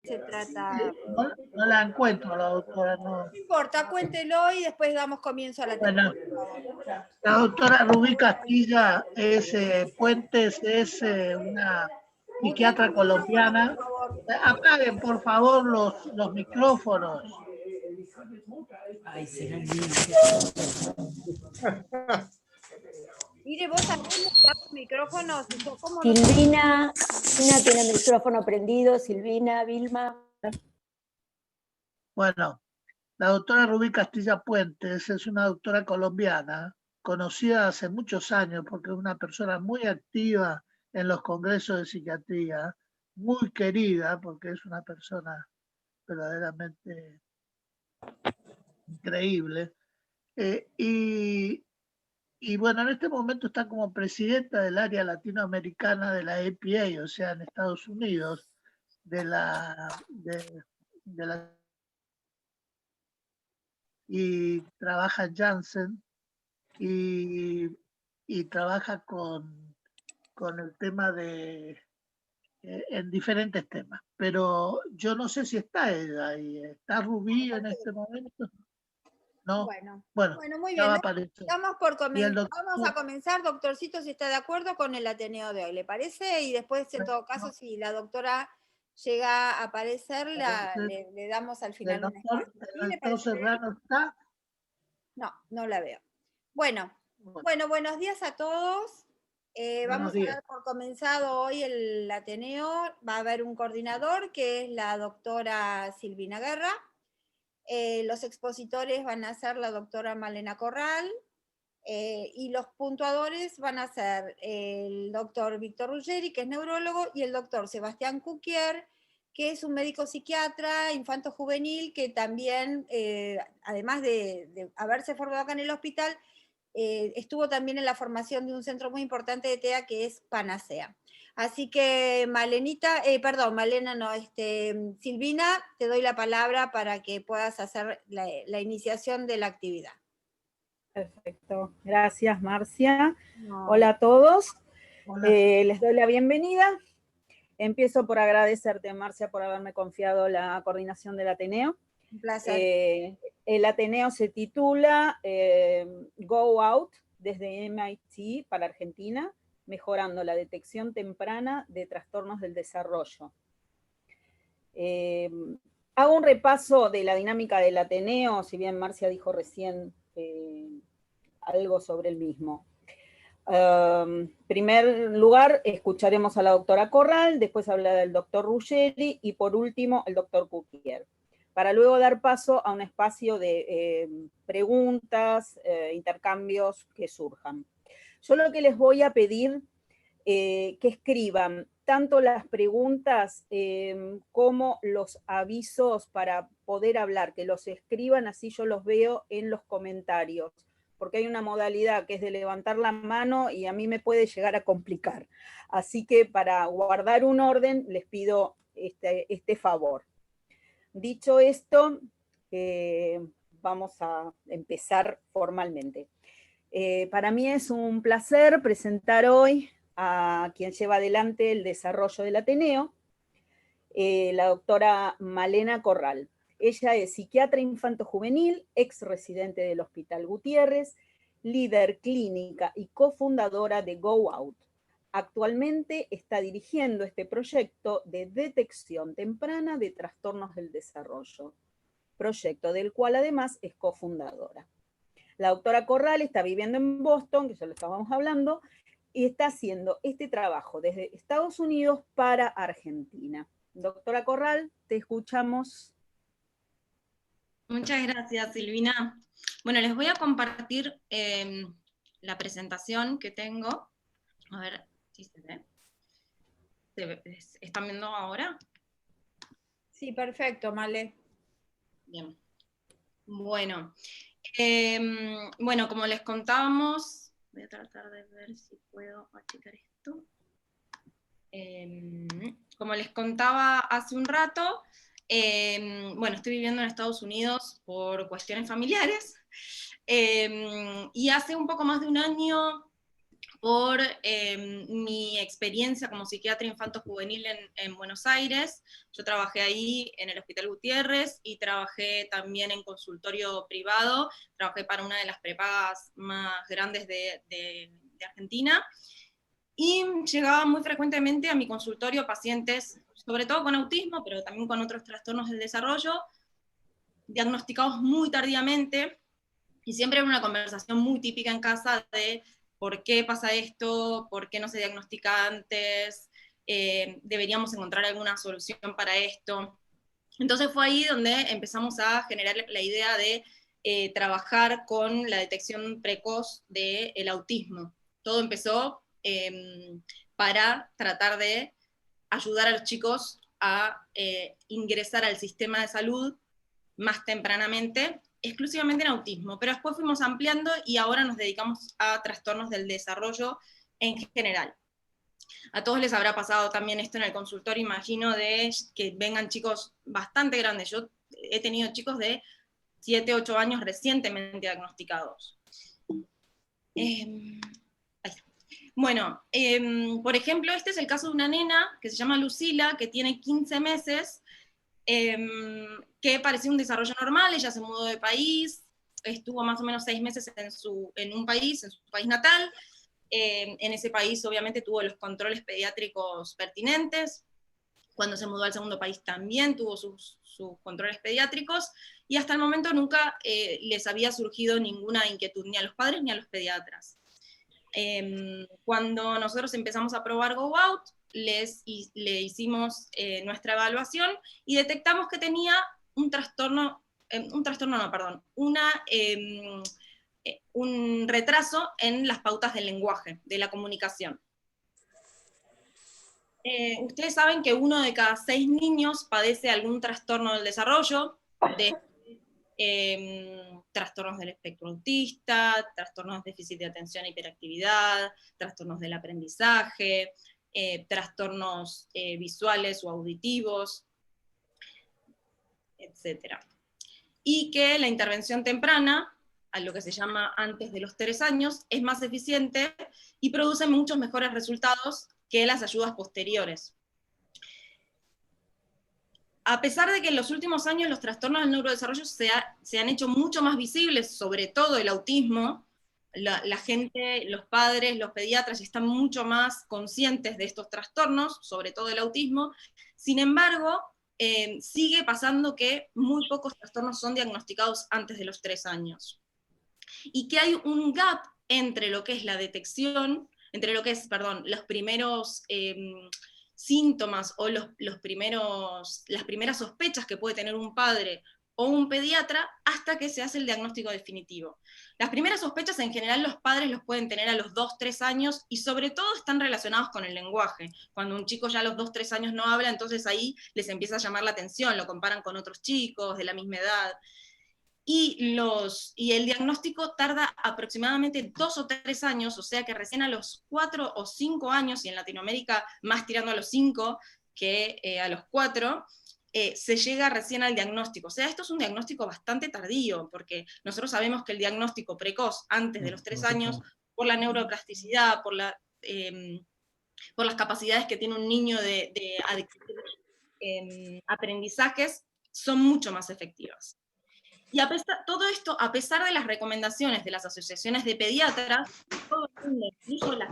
se trata. No la encuentro, la doctora, no. No importa, cuéntelo y después damos comienzo a la Bueno, terapia. la doctora Rubí Castilla Puentes es una psiquiatra colombiana. Apaguen, por favor, los micrófonos. Ay, será el mío. Mire, vos sabés los micrófonos. Silvina tiene el micrófono prendido. Silvina, Vilma. Bueno, la doctora Rubí Castilla Puentes es una doctora colombiana, conocida hace muchos años porque es una persona muy activa en los congresos de psiquiatría, muy querida porque es una persona verdaderamente increíble. Y bueno, en este momento está como presidenta del área latinoamericana de la APA, o sea, en Estados Unidos, de la y trabaja en Janssen y trabaja con el tema en diferentes temas. Pero yo no sé si está ella ahí. ¿Está Rubí en este momento? No. Bueno, muy bien. Vamos a doctor, comenzar, doctorcito, si está de acuerdo con el Ateneo de hoy, ¿le parece? Y después, en todo caso, si la doctora llega a aparecer, le damos al final un espacio. ¿El doctor Serrano está? No la veo. Bueno, buenos días a todos. Vamos a dar por comenzado hoy el Ateneo. Va a haber un coordinador que es la doctora Silvina Guerra. Los expositores van a ser la doctora Malena Corral y los puntuadores van a ser el doctor Víctor Ruggeri, que es neurólogo, y el doctor Sebastián Cuquier, que es un médico psiquiatra infanto-juvenil que también, además de haberse formado acá en el hospital, estuvo también en la formación de un centro muy importante de TEA que es Panacea. Así que Silvina, te doy la palabra para que puedas hacer la iniciación de la actividad. Perfecto, gracias Marcia. Hola a todos. Hola. Les doy la bienvenida. Empiezo por agradecerte, Marcia, por haberme confiado la coordinación del Ateneo. Un placer. El Ateneo se titula Go Out desde MIT para Argentina, mejorando la detección temprana de trastornos del desarrollo. Hago un repaso de la dinámica del Ateneo, si bien Marcia dijo recién algo sobre el mismo. En primer lugar, escucharemos a la doctora Corral, después hablará el doctor Ruggeri y por último el doctor Cuquier, para luego dar paso a un espacio de preguntas, intercambios que surjan. Yo lo que les voy a pedir que escriban tanto las preguntas como los avisos para poder hablar, que los escriban, así yo los veo en los comentarios, porque hay una modalidad que es de levantar la mano y a mí me puede llegar a complicar. Así que para guardar un orden les pido este favor. Dicho esto, vamos a empezar formalmente. Para mí es un placer presentar hoy a quien lleva adelante el desarrollo del Ateneo, la doctora Malena Corral. Ella es psiquiatra infanto-juvenil, ex residente del Hospital Gutiérrez, líder clínica y cofundadora de Go Out. Actualmente está dirigiendo este proyecto de detección temprana de trastornos del desarrollo, proyecto del cual además es cofundadora. La doctora Corral está viviendo en Boston, que ya lo estábamos hablando, y está haciendo este trabajo desde Estados Unidos para Argentina. Doctora Corral, te escuchamos. Muchas gracias, Silvina. Bueno, les voy a compartir la presentación que tengo. A ver si se ve. ¿Están viendo ahora? Sí, perfecto, Male. Bien. Bueno, como les contábamos, voy a tratar de ver si puedo achicar esto. Como les contaba hace un rato, estoy viviendo en Estados Unidos por cuestiones familiares, y hace un poco más de un año por mi experiencia como psiquiatra infanto-juvenil en Buenos Aires. Yo trabajé ahí en el Hospital Gutiérrez y trabajé también en consultorio privado, trabajé para una de las prepagas más grandes de Argentina, y llegaba muy frecuentemente a mi consultorio pacientes, sobre todo con autismo, pero también con otros trastornos del desarrollo, diagnosticados muy tardíamente, y siempre era una conversación muy típica en casa de por qué pasa esto, por qué no se diagnostica antes, deberíamos encontrar alguna solución para esto. Entonces fue ahí donde empezamos a generar la idea de trabajar con la detección precoz del autismo. Todo empezó para tratar de ayudar a los chicos a ingresar al sistema de salud más tempranamente, exclusivamente en autismo, pero después fuimos ampliando y ahora nos dedicamos a trastornos del desarrollo en general. A todos les habrá pasado también esto en el consultorio, imagino, de que vengan chicos bastante grandes. Yo he tenido chicos de 7, 8 años recientemente diagnosticados. Bueno, por ejemplo, este es el caso de una nena que se llama Lucila, que tiene 15 meses, que parecía un desarrollo normal. Ella se mudó de país, estuvo más o menos 6 meses en un país, en su país natal. En ese país obviamente tuvo los controles pediátricos pertinentes. Cuando se mudó al segundo país también tuvo sus controles pediátricos, y hasta el momento nunca les había surgido ninguna inquietud, ni a los padres ni a los pediatras. Cuando nosotros empezamos a probar Go Out, le hicimos nuestra evaluación y detectamos que tenía un retraso en las pautas del lenguaje, de la comunicación. Ustedes saben que 1 de cada 6 niños padece algún trastorno del desarrollo, trastornos del espectro autista, trastornos de déficit de atención e hiperactividad, trastornos del aprendizaje, trastornos visuales o auditivos, etc. Y que la intervención temprana, a lo que se llama antes de los 3 años, es más eficiente y produce muchos mejores resultados que las ayudas posteriores. A pesar de que en los últimos años los trastornos del neurodesarrollo se han hecho mucho más visibles, sobre todo el autismo, la gente, los padres, los pediatras están mucho más conscientes de estos trastornos, sobre todo el autismo. Sin embargo, sigue pasando que muy pocos trastornos son diagnosticados antes de los 3 años. Y que hay un gap entre lo que es la detección, entre lo que es, los primeros síntomas o las primeras sospechas que puede tener un padre o un pediatra hasta que se hace el diagnóstico definitivo. Las primeras sospechas en general los padres los pueden tener a los 2, 3 años, y sobre todo están relacionados con el lenguaje. Cuando un chico ya a los 2, 3 años no habla, entonces ahí les empieza a llamar la atención, lo comparan con otros chicos de la misma edad. Y el diagnóstico tarda aproximadamente 2 o 3 años, o sea que recién a los 4 o 5 años, y en Latinoamérica más tirando a los 5 que a los 4, se llega recién al diagnóstico. O sea, esto es un diagnóstico bastante tardío, porque nosotros sabemos que el diagnóstico precoz, antes de los 3 años, por la neuroplasticidad, por las capacidades que tiene un niño de aprendizajes, son mucho más efectivas. Y todo esto, a pesar de las recomendaciones de las asociaciones de pediatras, todo el mundo, incluso la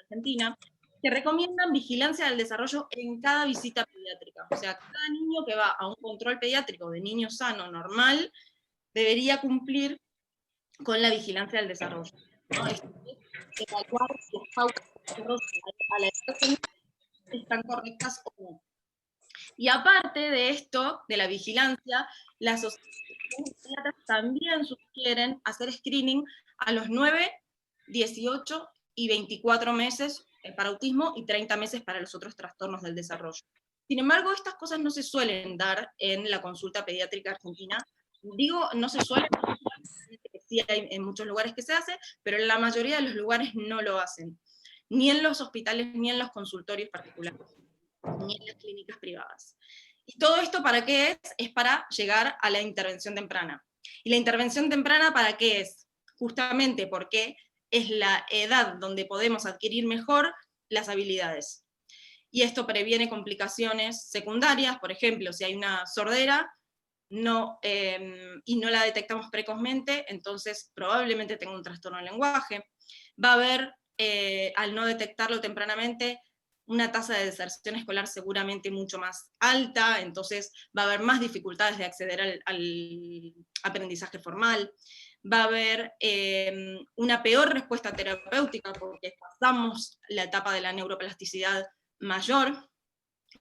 Argentina, que recomiendan vigilancia del desarrollo en cada visita pediátrica. O sea, cada niño que va a un control pediátrico de niño sano, normal, debería cumplir con la vigilancia del desarrollo, ¿no? Evaluar si las pautas de desarrollo a la edad están correctas o no. Y aparte de esto, de la vigilancia, las asociaciones también sugieren hacer screening a los 9, 18 y 24 meses para autismo y 30 meses para los otros trastornos del desarrollo. Sin embargo, estas cosas no se suelen dar en la consulta pediátrica argentina. Digo, no se suelen, sí hay en muchos lugares que se hace, pero en la mayoría de los lugares no lo hacen, ni en los hospitales, ni en los consultorios particulares, ni en las clínicas privadas. ¿Y todo esto para qué es? Es para llegar a la intervención temprana. ¿Y la intervención temprana para qué es? Justamente porque es la edad donde podemos adquirir mejor las habilidades. Y esto previene complicaciones secundarias, por ejemplo, si hay una sordera y no la detectamos precozmente, entonces probablemente tenga un trastorno del lenguaje. Va a haber, al no detectarlo tempranamente, una tasa de deserción escolar seguramente mucho más alta, entonces va a haber más dificultades de acceder al aprendizaje formal. Va a haber una peor respuesta terapéutica porque pasamos la etapa de la neuroplasticidad mayor.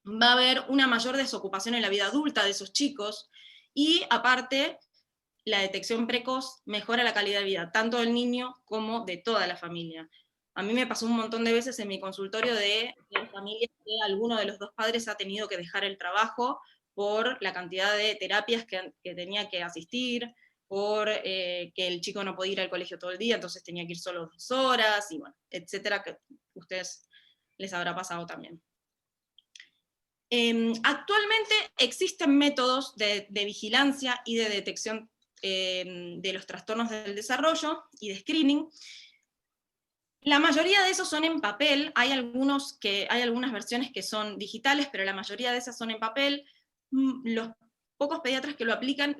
Va a haber una mayor desocupación en la vida adulta de esos chicos, y aparte, la detección precoz mejora la calidad de vida, tanto del niño como de toda la familia. A mí me pasó un montón de veces en mi consultorio de familias que alguno de los dos padres ha tenido que dejar el trabajo por la cantidad de terapias que tenía que asistir, por que el chico no podía ir al colegio todo el día, entonces tenía que ir solo 2 horas, y bueno, etcétera, que a ustedes les habrá pasado también. Actualmente existen métodos de vigilancia y de detección de los trastornos del desarrollo y de screening. La mayoría de esos son en papel, hay algunas versiones que son digitales, pero la mayoría de esas son en papel. Los pocos pediatras que lo aplican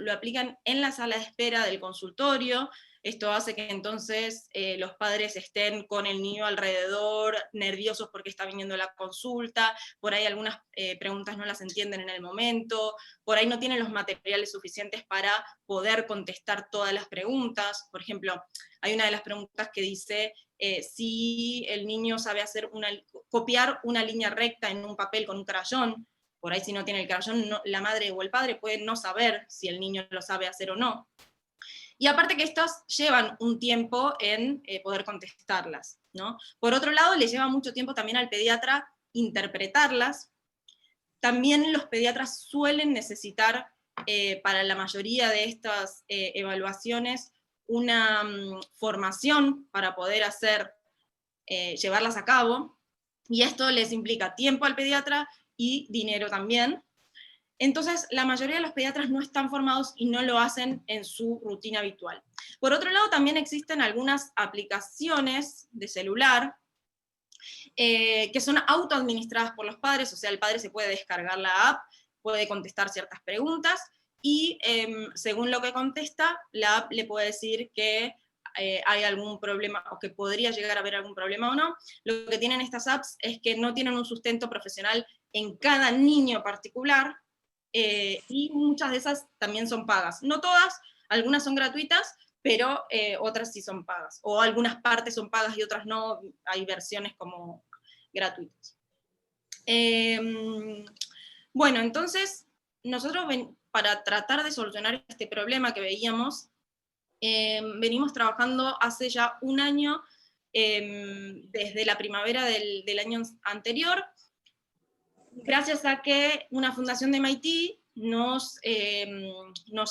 en la sala de espera del consultorio. Esto hace que entonces los padres estén con el niño alrededor, nerviosos porque está viniendo la consulta, por ahí algunas preguntas no las entienden en el momento, por ahí no tienen los materiales suficientes para poder contestar todas las preguntas. Por ejemplo, hay una de las preguntas que dice si el niño sabe copiar una línea recta en un papel con un crayón. Por ahí si no tiene el crayón, la madre o el padre pueden no saber si el niño lo sabe hacer o no. Y aparte que estas llevan un tiempo en poder contestarlas, ¿no? Por otro lado, le lleva mucho tiempo también al pediatra interpretarlas. También los pediatras suelen necesitar, para la mayoría de estas evaluaciones, una formación para poder llevarlas a cabo, y esto les implica tiempo al pediatra y dinero también. Entonces, la mayoría de los pediatras no están formados y no lo hacen en su rutina habitual. Por otro lado, también existen algunas aplicaciones de celular que son autoadministradas por los padres, o sea, el padre se puede descargar la app, puede contestar ciertas preguntas, y según lo que contesta, la app le puede decir que hay algún problema, o que podría llegar a haber algún problema o no. Lo que tienen estas apps es que no tienen un sustento profesional en cada niño particular, y muchas de esas también son pagas. No todas, algunas son gratuitas, pero otras sí son pagas. O algunas partes son pagas y otras no, hay versiones como gratuitas. Bueno, entonces, nosotros para tratar de solucionar este problema que veíamos, venimos trabajando hace ya un año, desde la primavera del año anterior, gracias a que una fundación de MIT nos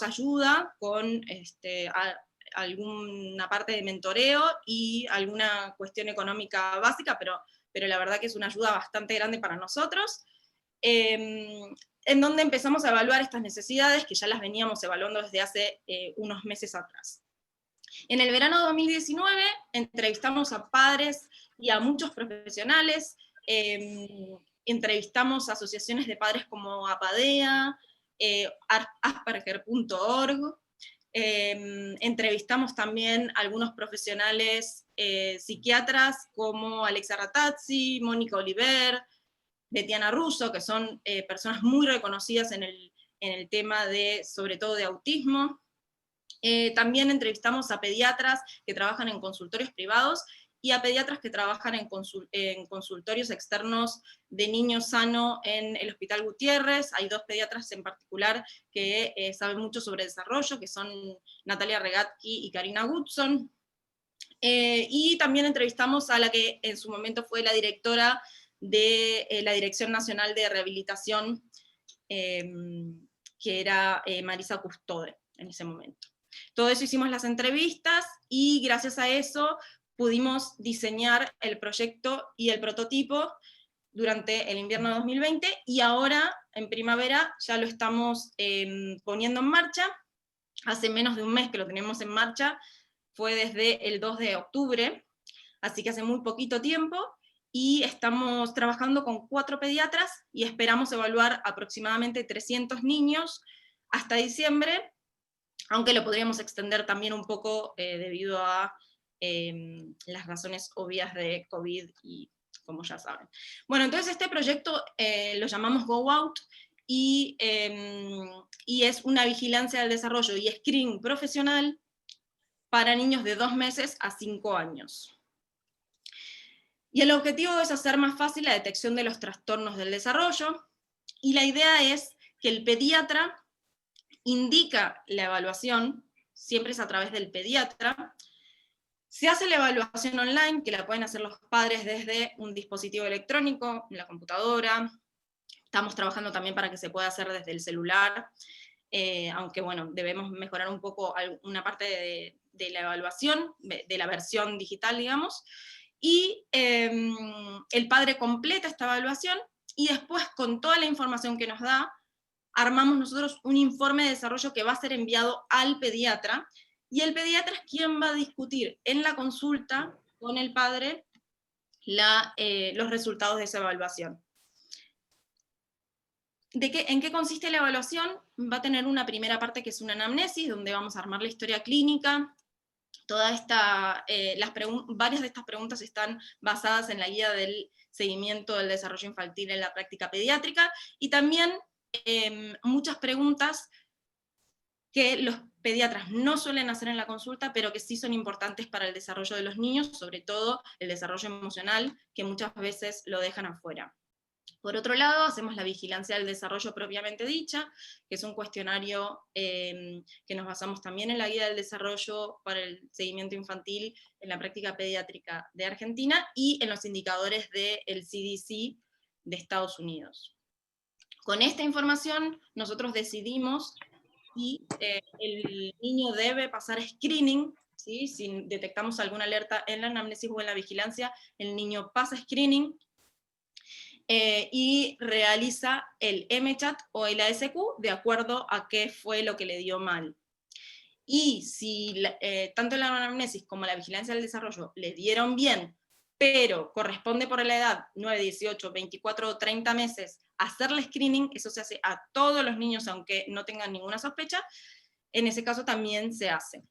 ayuda con alguna parte de mentoreo y alguna cuestión económica básica, pero la verdad que es una ayuda bastante grande para nosotros, en donde empezamos a evaluar estas necesidades que ya las veníamos evaluando desde hace unos meses atrás. En el verano de 2019 entrevistamos a padres y a muchos profesionales, entrevistamos a asociaciones de padres como APADEA, Asperger.org, entrevistamos también a algunos profesionales psiquiatras como Alexa Ratazzi, Mónica Oliver, Betiana Russo, que son personas muy reconocidas en el tema sobre todo de autismo. También entrevistamos a pediatras que trabajan en consultorios privados y a pediatras que trabajan en consultorios externos de niño sano en el Hospital Gutiérrez. Hay 2 pediatras en particular que saben mucho sobre desarrollo, que son Natalia Regatki y Karina Goodson. Y también entrevistamos a la que en su momento fue la directora de la Dirección Nacional de Rehabilitación, que era Marisa Custode en ese momento. Todo eso hicimos las entrevistas, y gracias a eso pudimos diseñar el proyecto y el prototipo durante el invierno de 2020, y ahora en primavera ya lo estamos poniendo en marcha. Hace menos de un mes que lo tenemos en marcha, fue desde el 2 de octubre, así que hace muy poquito tiempo, y estamos trabajando con 4 pediatras, y esperamos evaluar aproximadamente 300 niños hasta diciembre, aunque lo podríamos extender también un poco debido a las razones obvias de COVID, y como ya saben. Bueno, entonces este proyecto lo llamamos Go Out, y es una vigilancia del desarrollo y screening profesional para niños de 2 meses a 5 años. Y el objetivo es hacer más fácil la detección de los trastornos del desarrollo, y la idea es que el pediatra indica la evaluación, siempre es a través del pediatra. Se hace la evaluación online, que la pueden hacer los padres desde un dispositivo electrónico, la computadora. Estamos trabajando también para que se pueda hacer desde el celular, aunque bueno, debemos mejorar un poco una parte de la evaluación, de la versión digital, digamos. Y el padre completa esta evaluación, y después, con toda la información que nos da, armamos nosotros un informe de desarrollo que va a ser enviado al pediatra, y el pediatra es quien va a discutir en la consulta con el padre los resultados de esa evaluación. ¿En qué consiste la evaluación? Va a tener una primera parte que es una anamnesis, donde vamos a armar la historia clínica. Varias de estas preguntas están basadas en la guía del seguimiento del desarrollo infantil en la práctica pediátrica, y también muchas preguntas que los pediatras no suelen hacer en la consulta, pero que sí son importantes para el desarrollo de los niños, sobre todo el desarrollo emocional, que muchas veces lo dejan afuera. Por otro lado, hacemos la vigilancia del desarrollo propiamente dicha, que es un cuestionario que nos basamos también en la guía del desarrollo para el seguimiento infantil en la práctica pediátrica de Argentina, y en los indicadores del CDC de Estados Unidos. Con esta información nosotros decidimos si el niño debe pasar screening, ¿sí? Si detectamos alguna alerta en la anamnesis o en la vigilancia, el niño pasa screening, y realiza el MCHAT o el ASQ de acuerdo a qué fue lo que le dio mal. Y si tanto la anamnesis como la vigilancia del desarrollo le dieron bien, pero corresponde por la edad 9, 18, 24 o 30 meses hacerle screening, eso se hace a todos los niños aunque no tengan ninguna sospecha, en ese caso también se hace.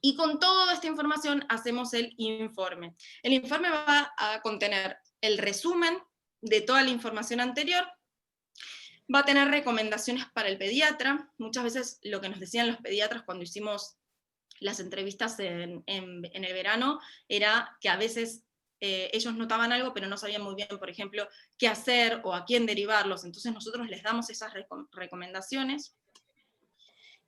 Y con toda esta información hacemos el informe. El informe va a contener el resumen de toda la información anterior, va a tener recomendaciones para el pediatra. Muchas veces lo que nos decían los pediatras cuando hicimos las entrevistas en el verano era que a veces ellos notaban algo, pero no sabían muy bien, por ejemplo, qué hacer o a quién derivarlos. Entonces nosotros les damos esas recomendaciones.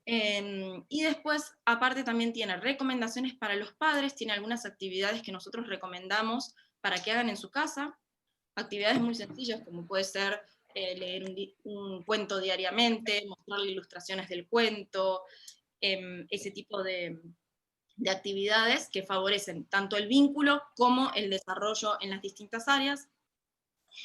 Y después, aparte, también tiene recomendaciones para los padres, tiene algunas actividades que nosotros recomendamos para que hagan en su casa, actividades muy sencillas, como puede ser leer un cuento diariamente, mostrarle ilustraciones del cuento, ese tipo de actividades que favorecen tanto el vínculo como el desarrollo en las distintas áreas.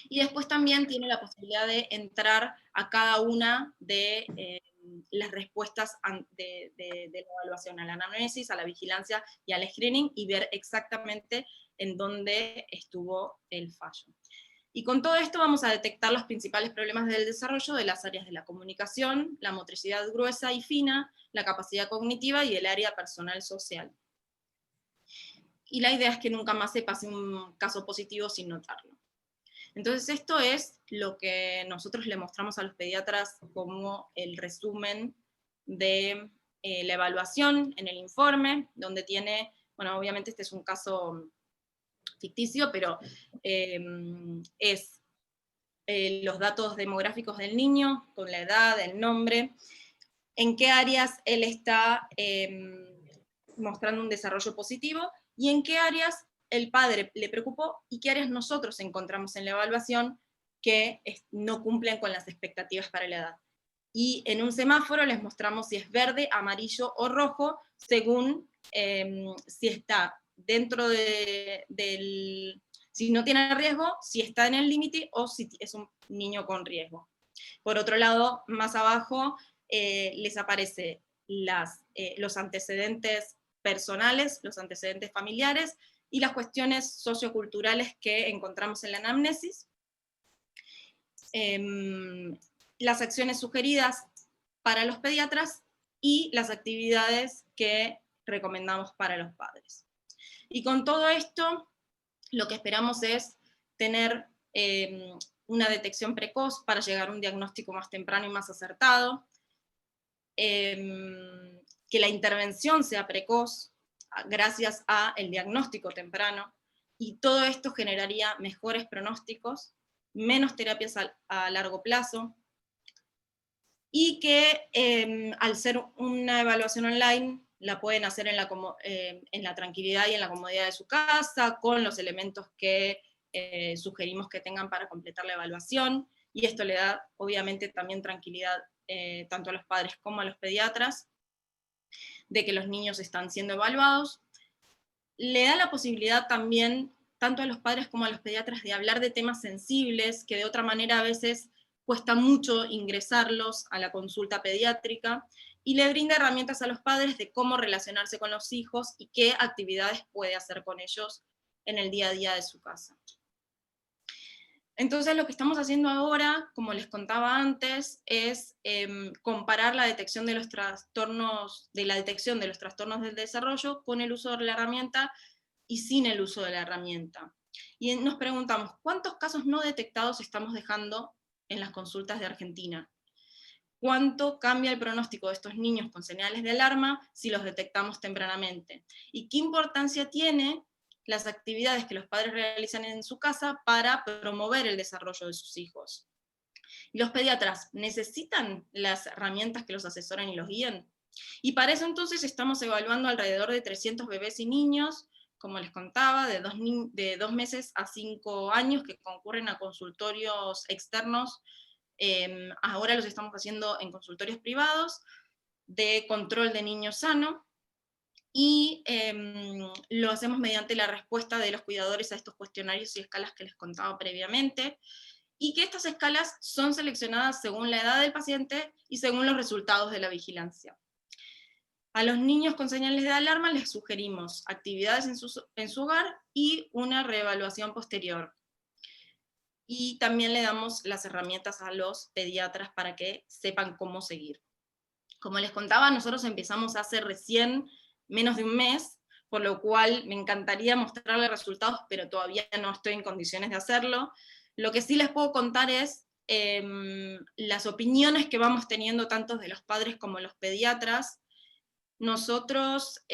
Y después también tiene la posibilidad de entrar a cada una de las respuestas de la evaluación, a la anamnesis, a la vigilancia y al screening, y ver exactamente en dónde estuvo el fallo. Y con todo esto vamos a detectar los principales problemas del desarrollo de las áreas de la comunicación, la motricidad gruesa y fina, la capacidad cognitiva y el área personal social. Y la idea es que nunca más se pase un caso positivo sin notarlo. Entonces esto es lo que nosotros le mostramos a los pediatras como el resumen de la evaluación en el informe, donde tiene, bueno, obviamente este es un caso ficticio, pero es los datos demográficos del niño, con la edad, el nombre, en qué áreas él está mostrando un desarrollo positivo, y en qué áreas el padre le preocupó, y qué áreas nosotros encontramos en la evaluación que no cumplen con las expectativas para la edad. Y en un semáforo les mostramos si es verde, amarillo o rojo, según si está dentro si no tiene riesgo, si está en el límite o si es un niño con riesgo. Por otro lado, más abajo les aparece los antecedentes personales, los antecedentes familiares, y las cuestiones socioculturales que encontramos en la anamnesis, las acciones sugeridas para los pediatras y las actividades que recomendamos para los padres. Y con todo esto, lo que esperamos es tener una detección precoz para llegar a un diagnóstico más temprano y más acertado, que la intervención sea precoz gracias al diagnóstico temprano, y todo esto generaría mejores pronósticos, menos terapias a largo plazo, y que al ser una evaluación online la pueden hacer en la tranquilidad y en la comodidad de su casa, con los elementos que sugerimos que tengan para completar la evaluación, y esto le da obviamente también tranquilidad tanto a los padres como a los pediatras, de que los niños están siendo evaluados. Le da la posibilidad también, tanto a los padres como a los pediatras, de hablar de temas sensibles, que de otra manera a veces cuesta mucho ingresarlos a la consulta pediátrica, y le brinda herramientas a los padres de cómo relacionarse con los hijos y qué actividades puede hacer con ellos en el día a día de su casa. Entonces lo que estamos haciendo ahora, como les contaba antes, es comparar la detección de los trastornos, del desarrollo con el uso de la herramienta y sin el uso de la herramienta. Y nos preguntamos, ¿cuántos casos no detectados estamos dejando en las consultas de Argentina? ¿Cuánto cambia el pronóstico de estos niños con señales de alarma si los detectamos tempranamente? ¿Y qué importancia tiene las actividades que los padres realizan en su casa para promover el desarrollo de sus hijos? ¿Los pediatras necesitan las herramientas que los asesoren y los guíen? Y para eso entonces estamos evaluando alrededor de 300 bebés y niños, como les contaba, de 2 meses a 5 años, que concurren a consultorios externos. Ahora los estamos haciendo en consultorios privados, de control de niño sano, y lo hacemos mediante la respuesta de los cuidadores a estos cuestionarios y escalas que les contaba previamente, y que estas escalas son seleccionadas según la edad del paciente y según los resultados de la vigilancia. A los niños con señales de alarma les sugerimos actividades en su hogar y una reevaluación posterior. Y también le damos las herramientas a los pediatras para que sepan cómo seguir. Como les contaba, nosotros empezamos hace recién menos de un mes, por lo cual me encantaría mostrarles resultados, pero todavía no estoy en condiciones de hacerlo. Lo que sí les puedo contar es las opiniones que vamos teniendo tanto de los padres como de los pediatras. Nosotros,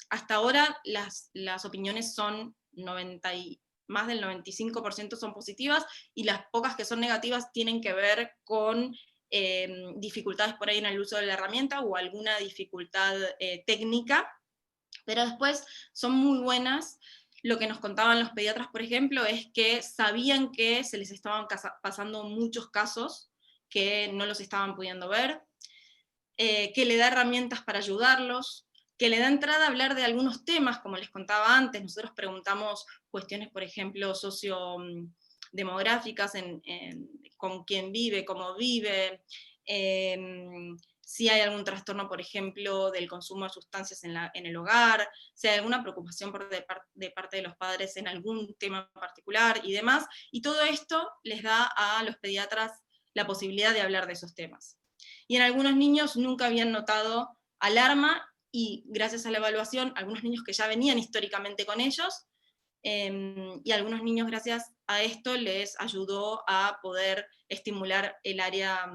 hasta ahora, las opiniones son más del 95% son positivas, y las pocas que son negativas tienen que ver con dificultades por ahí en el uso de la herramienta o alguna dificultad técnica, pero después son muy buenas. Lo que nos contaban los pediatras, por ejemplo, es que sabían que se les estaban pasando muchos casos, que no los estaban pudiendo ver, que le da herramientas para ayudarlos, que le da entrada a hablar de algunos temas, como les contaba antes. Nosotros preguntamos cuestiones, por ejemplo, sociodemográficas, con quién vive, cómo vive, si hay algún trastorno, por ejemplo, del consumo de sustancias en el hogar, si hay alguna preocupación de parte de los padres en algún tema particular y demás, y todo esto les da a los pediatras la posibilidad de hablar de esos temas. Y en algunos niños nunca habían notado alarma, y gracias a la evaluación, algunos niños que ya venían históricamente con ellos, y algunos niños, gracias a esto, les ayudó a poder estimular el área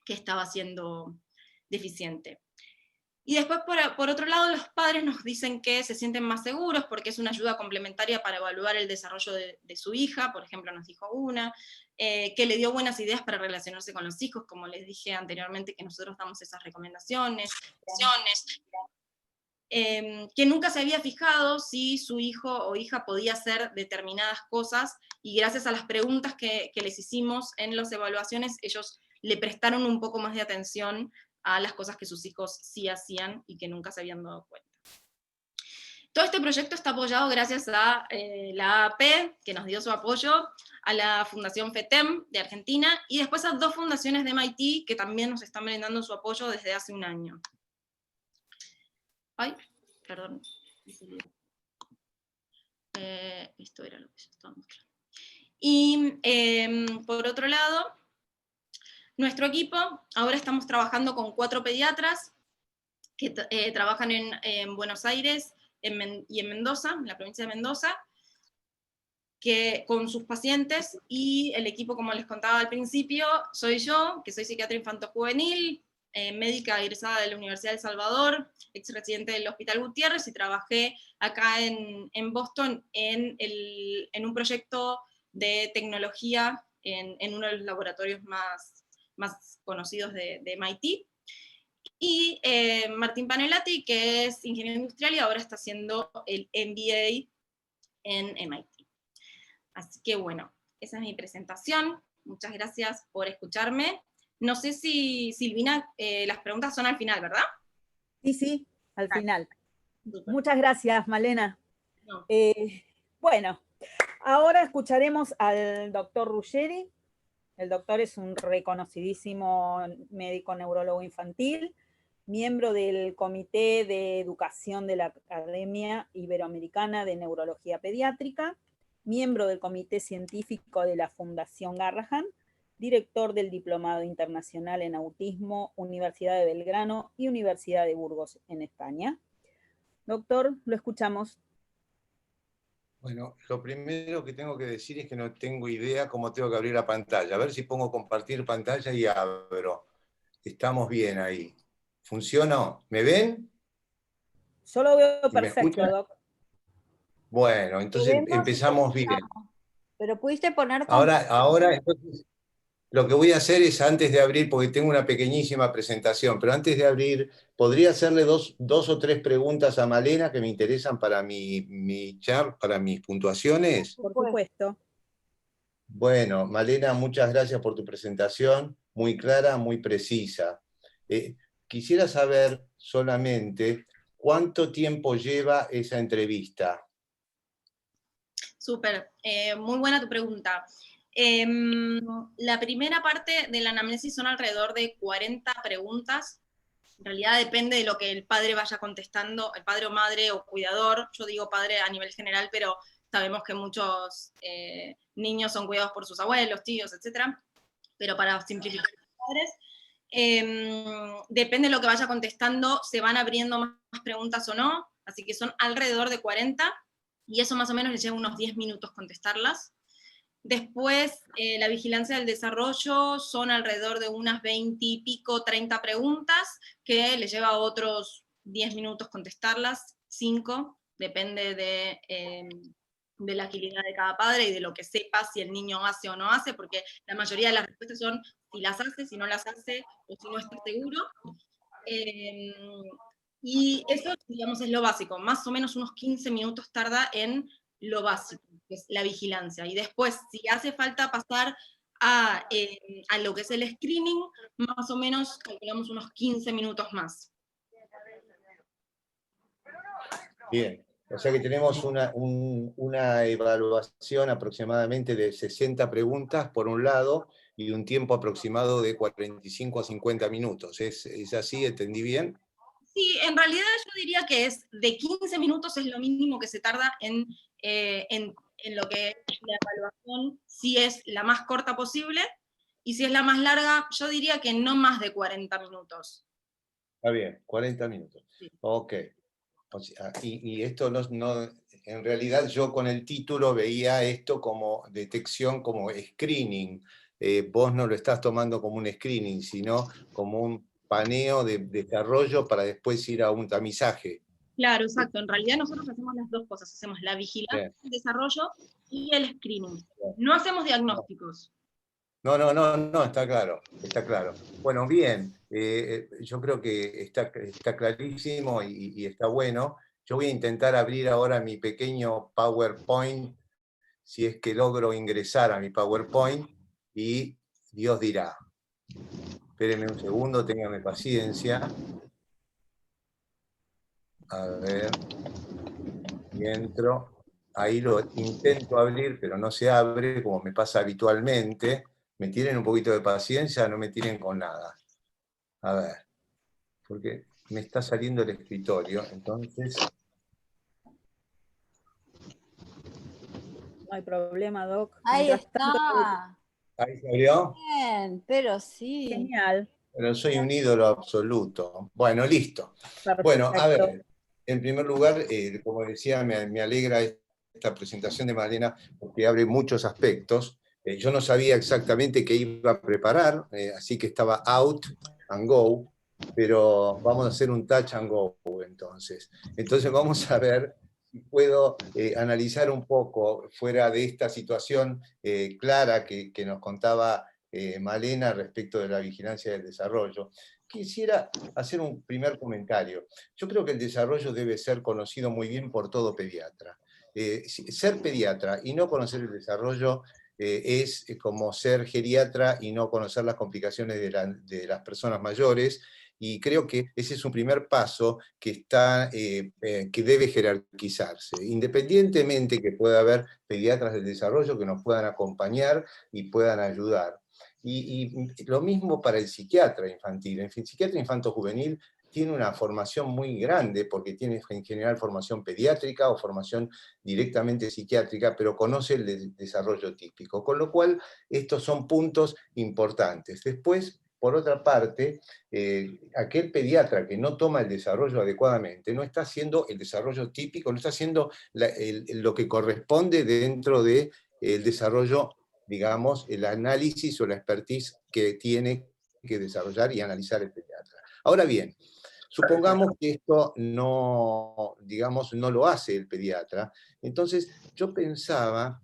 que estaba siendo deficiente. Y después, por otro lado, los padres nos dicen que se sienten más seguros porque es una ayuda complementaria para evaluar el desarrollo de su hija, por ejemplo, nos dijo una, que le dio buenas ideas para relacionarse con los hijos, como les dije anteriormente, que nosotros damos esas recomendaciones, que nunca se había fijado si su hijo o hija podía hacer determinadas cosas, y gracias a las preguntas que les hicimos en las evaluaciones, ellos le prestaron un poco más de atención a las cosas que sus hijos sí hacían y que nunca se habían dado cuenta. Todo este proyecto está apoyado gracias a la AP, que nos dio su apoyo, a la Fundación FETEM de Argentina, y después a 2 fundaciones de MIT que también nos están brindando su apoyo desde hace un año. Ay, perdón. Esto era lo que yo estaba mostrando. Y por otro lado, nuestro equipo, ahora estamos trabajando con 4 pediatras que trabajan en Buenos Aires y en Mendoza, en la provincia de Mendoza, que con sus pacientes, y el equipo, como les contaba al principio, soy yo, que soy psiquiatra infanto-juvenil, médica egresada de la Universidad de El Salvador, ex residente del Hospital Gutiérrez, y trabajé acá en Boston en un proyecto de tecnología en uno de los laboratorios más conocidos de MIT. Y Martín Panelati, que es ingeniero industrial y ahora está haciendo el MBA en MIT. Así que bueno, esa es mi presentación. Muchas gracias por escucharme. No sé si, Silvina, las preguntas son al final, ¿verdad? Sí, al final. Super. Muchas gracias, Malena. No. Bueno, ahora escucharemos al doctor Ruggeri. El doctor es un reconocidísimo médico neurólogo infantil, miembro del Comité de Educación de la Academia Iberoamericana de Neurología Pediátrica, miembro del Comité Científico de la Fundación Garrahan, director del Diplomado Internacional en Autismo, Universidad de Belgrano y Universidad de Burgos, en España. Doctor, lo escuchamos. Bueno, lo primero que tengo que decir es que no tengo idea cómo tengo que abrir la pantalla. A ver si pongo compartir pantalla y abro. Estamos bien ahí. ¿Funciona? ¿Me ven? Yo lo veo ¿Me perfecto, escuchan? doctor. Bueno, entonces empezamos bien. Pero pudiste poner Ahora, entonces, lo que voy a hacer es, antes de abrir, porque tengo una pequeñísima presentación, pero antes de abrir, ¿podría hacerle dos o tres preguntas a Malena que me interesan para mi chart, para mis puntuaciones? Por supuesto. Bueno, Malena, muchas gracias por tu presentación, muy clara, muy precisa. Quisiera saber solamente cuánto tiempo lleva esa entrevista. Súper, muy buena tu pregunta. La primera parte de la anamnesis son alrededor de 40 preguntas. En realidad depende de lo que el padre vaya contestando, el padre o madre o cuidador. Yo digo padre a nivel general, pero sabemos que muchos niños son cuidados por sus abuelos, tíos, etc. Pero para simplificar los padres, depende de lo que vaya contestando, se van abriendo más preguntas o no, así que son alrededor de 40, y eso más o menos les lleva unos 10 minutos contestarlas. Después, la vigilancia del desarrollo son alrededor de unas 20 y pico, 30 preguntas, que les lleva otros 10 minutos contestarlas, 5, depende de la agilidad de cada padre y de lo que sepa si el niño hace o no hace, porque la mayoría de las respuestas son si las hace, si no las hace, o si no está seguro. Y eso, digamos, es lo básico. Más o menos unos 15 minutos tarda en lo básico, que es la vigilancia. Y después, si hace falta pasar a lo que es el screening, más o menos calculamos unos 15 minutos más. Bien, o sea que tenemos una evaluación aproximadamente de 60 preguntas por un lado y un tiempo aproximado de 45 a 50 minutos. ¿Es así? ¿Entendí bien? Sí, en realidad yo diría que es de 15 minutos es lo mínimo que se tarda en lo que es la evaluación, si es la más corta posible, y si es la más larga, yo diría que no más de 40 minutos. Está bien, 40 minutos. Sí. Ok. O sea, y esto no, en realidad yo con el título veía esto como detección, como screening. Vos no lo estás tomando como un screening, sino como un paneo de desarrollo para después ir a un tamizaje. Claro, exacto. En realidad nosotros hacemos las dos cosas. Hacemos la vigilancia, el desarrollo y el screening. No hacemos diagnósticos. No, está claro, está claro. Bueno, bien, yo creo que está clarísimo y está bueno. Yo voy a intentar abrir ahora mi pequeño PowerPoint, si es que logro ingresar a mi PowerPoint, y Dios dirá. Espérenme un segundo, ténganme paciencia. A ver, y entro. Ahí lo intento abrir, pero no se abre, como me pasa habitualmente. Me tienen un poquito de paciencia, no me tienen con nada. A ver, porque me está saliendo el escritorio, entonces... hay problema, Doc. Ahí Mientras está. tanto, Ahí salió. Bien, pero sí. genial. Pero soy un ídolo absoluto. Bueno, listo. Bueno, a Perfecto. ver, en primer lugar, como decía, me alegra esta presentación de Malena porque abre muchos aspectos. Yo no sabía exactamente qué iba a preparar, así que estaba out and go, pero vamos a hacer un touch and go entonces. Entonces vamos a ver si puedo analizar un poco fuera de esta situación clara que nos contaba Malena respecto de la vigilancia del desarrollo. Quisiera hacer un primer comentario. Yo creo que el desarrollo debe ser conocido muy bien por todo pediatra. Ser pediatra y no conocer el desarrollo es como ser geriatra y no conocer las complicaciones de las personas mayores, y creo que ese es un primer paso que debe jerarquizarse, independientemente que pueda haber pediatras del desarrollo que nos puedan acompañar y puedan ayudar. Y lo mismo para el psiquiatra infantil. El psiquiatra infanto-juvenil tiene una formación muy grande, porque tiene en general formación pediátrica o formación directamente psiquiátrica, pero conoce el desarrollo típico, con lo cual estos son puntos importantes. Después, por otra parte, aquel pediatra que no toma el desarrollo adecuadamente no está haciendo el desarrollo típico, no está haciendo lo que corresponde dentro del desarrollo, digamos, el análisis o la expertise que tiene que desarrollar y analizar el pediatra. Ahora bien, supongamos que esto no, digamos, no lo hace el pediatra. Entonces, yo pensaba,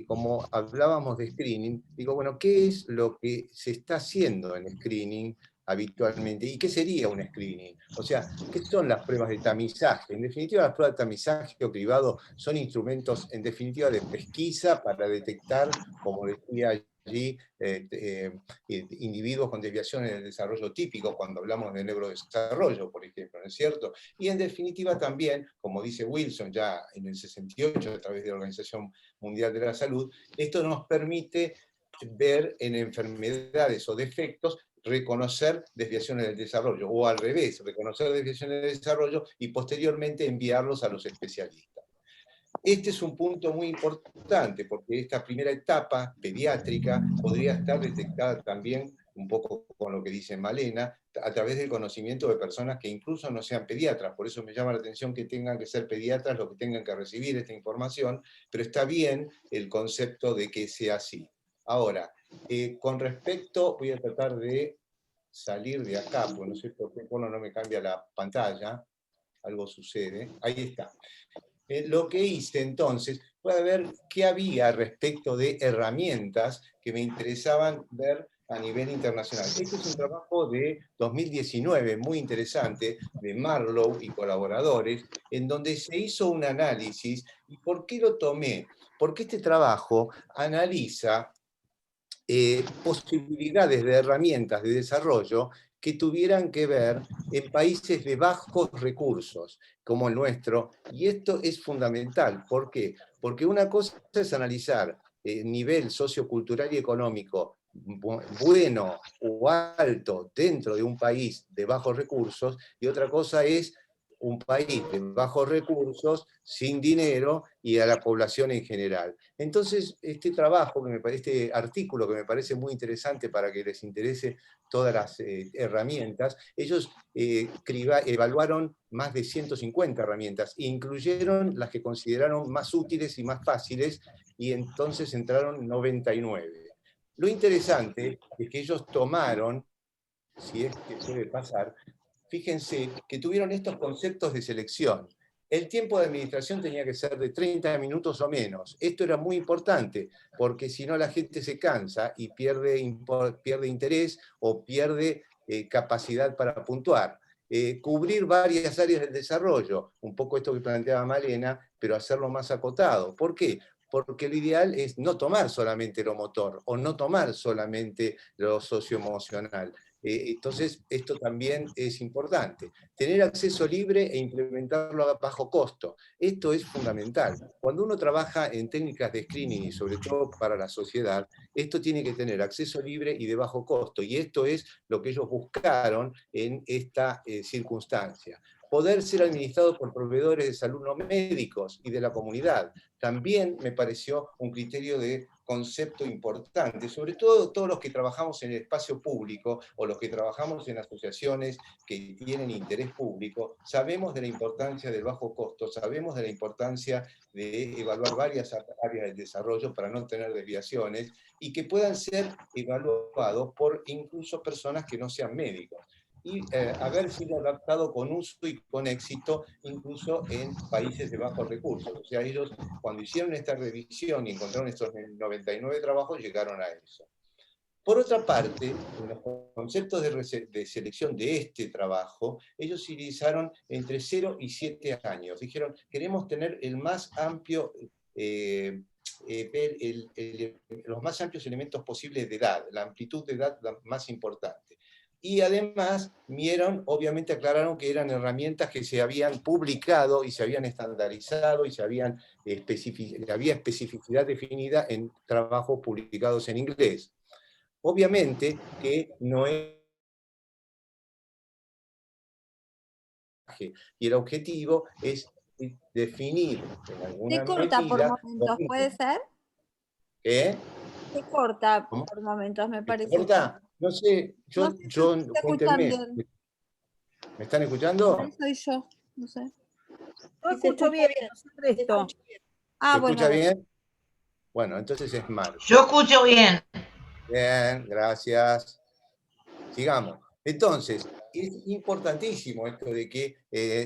como hablábamos de screening, digo, bueno, ¿qué es lo que se está haciendo en screening habitualmente? ¿Y qué sería un screening? O sea, ¿qué son las pruebas de tamizaje? En definitiva, las pruebas de tamizaje o cribado son instrumentos, en definitiva, de pesquisa para detectar, como decía allí, individuos con desviaciones en el desarrollo típico, cuando hablamos de neurodesarrollo, por ejemplo, ¿no es cierto? Y en definitiva también, como dice Wilson ya en el 68, a través de la Organización Mundial de la Salud, esto nos permite ver en enfermedades o defectos, reconocer desviaciones del desarrollo, o al revés, reconocer desviaciones del desarrollo y posteriormente enviarlos a los especialistas. Este es un punto muy importante, porque esta primera etapa pediátrica podría estar detectada también, un poco con lo que dice Malena, a través del conocimiento de personas que incluso no sean pediatras. Por eso me llama la atención que tengan que ser pediatras los que tengan que recibir esta información, pero está bien el concepto de que sea así. Ahora, con respecto, voy a tratar de salir de acá, porque no sé por qué no me cambia la pantalla, algo sucede. Ahí está. Lo que hice entonces fue ver qué había respecto de herramientas que me interesaban ver a nivel internacional. Este es un trabajo de 2019, muy interesante, de Marlow y colaboradores, en donde se hizo un análisis. ¿Y por qué lo tomé? Porque este trabajo analiza posibilidades de herramientas de desarrollo que tuvieran que ver en países de bajos recursos, como el nuestro, y esto es fundamental. ¿Por qué? Porque una cosa es analizar nivel sociocultural y económico bueno o alto dentro de un país de bajos recursos, y otra cosa es un país de bajos recursos, sin dinero, y a la población en general. Entonces, este artículo que me parece muy interesante para que les interese todas las herramientas, ellos evaluaron más de 150 herramientas, e incluyeron las que consideraron más útiles y más fáciles, y entonces entraron 99. Lo interesante es que ellos tomaron, si es que puede pasar, fíjense que tuvieron estos conceptos de selección. El tiempo de administración tenía que ser de 30 minutos o menos. Esto era muy importante, porque si no la gente se cansa y pierde interés o pierde capacidad para puntuar. Cubrir varias áreas del desarrollo, un poco esto que planteaba Malena, pero hacerlo más acotado. ¿Por qué? Porque lo ideal es no tomar solamente lo motor o no tomar solamente lo socioemocional. Entonces, esto también es importante. Tener acceso libre e implementarlo a bajo costo. Esto es fundamental. Cuando uno trabaja en técnicas de screening, y sobre todo para la sociedad, esto tiene que tener acceso libre y de bajo costo. Y esto es lo que ellos buscaron en esta circunstancia. poder ser administrado por proveedores de salud no médicos y de la comunidad. También me pareció un criterio de concepto importante, sobre todo todos los que trabajamos en el espacio público o los que trabajamos en asociaciones que tienen interés público, sabemos de la importancia del bajo costo, sabemos de la importancia de evaluar varias áreas del desarrollo para no tener desviaciones y que puedan ser evaluados por incluso personas que no sean médicos. Y haber sido adaptado con uso y con éxito incluso en países de bajos recursos. O sea, ellos cuando hicieron esta revisión y encontraron estos 99 trabajos, llegaron a eso. Por otra parte, en los conceptos de selección de este trabajo, ellos utilizaron entre 0 y 7 años. Dijeron, queremos tener el más amplio, los más amplios elementos posibles de edad, la amplitud de edad la más importante. Y además, obviamente aclararon que eran herramientas que se habían publicado y se habían estandarizado y había especificidad definida en trabajos publicados en inglés. Obviamente que no es... Y el objetivo es definir en alguna Se corta medida, por momentos, ¿puede ser? ¿Qué? Se corta ¿Cómo? por momentos, me parece. ¿Se corta? No sé, cuéntenme. ¿Me están escuchando? Ahí soy yo, no sé. Yo escucho bien, esto. Ah, ¿Se bueno. escucha bien? Bueno, entonces es Marcia. Yo escucho bien. Bien, gracias. Sigamos. Entonces, es importantísimo esto de que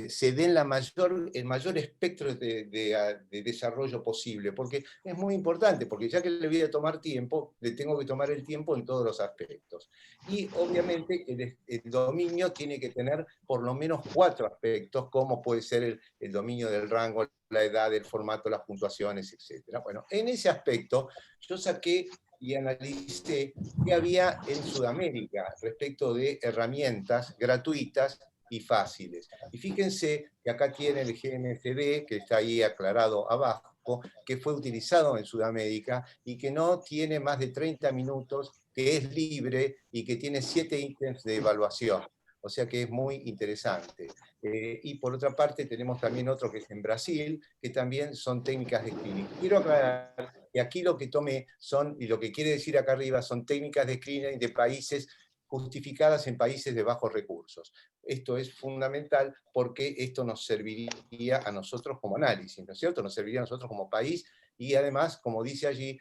se den el mayor espectro de desarrollo posible, porque es muy importante, porque ya que le voy a tomar tiempo, le tengo que tomar el tiempo en todos los aspectos. Y obviamente el dominio tiene que tener por lo menos 4 aspectos, como puede ser el dominio del rango, la edad, el formato, las puntuaciones, etc. Bueno, en ese aspecto yo saqué y analicé qué había en Sudamérica respecto de herramientas gratuitas y fáciles. Y fíjense que acá tiene el GMCD, que está ahí aclarado abajo, que fue utilizado en Sudamérica y que no tiene más de 30 minutos, que es libre y que tiene 7 ítems de evaluación. O sea que es muy interesante. Y por otra parte tenemos también otro que es en Brasil, que también son técnicas de screening. Quiero aclarar que aquí lo que tomé son, y lo que quiere decir acá arriba, son técnicas de screening de países justificadas en países de bajos recursos. Esto es fundamental porque esto nos serviría a nosotros como análisis, ¿no es cierto? Nos serviría a nosotros como país y además, como dice allí,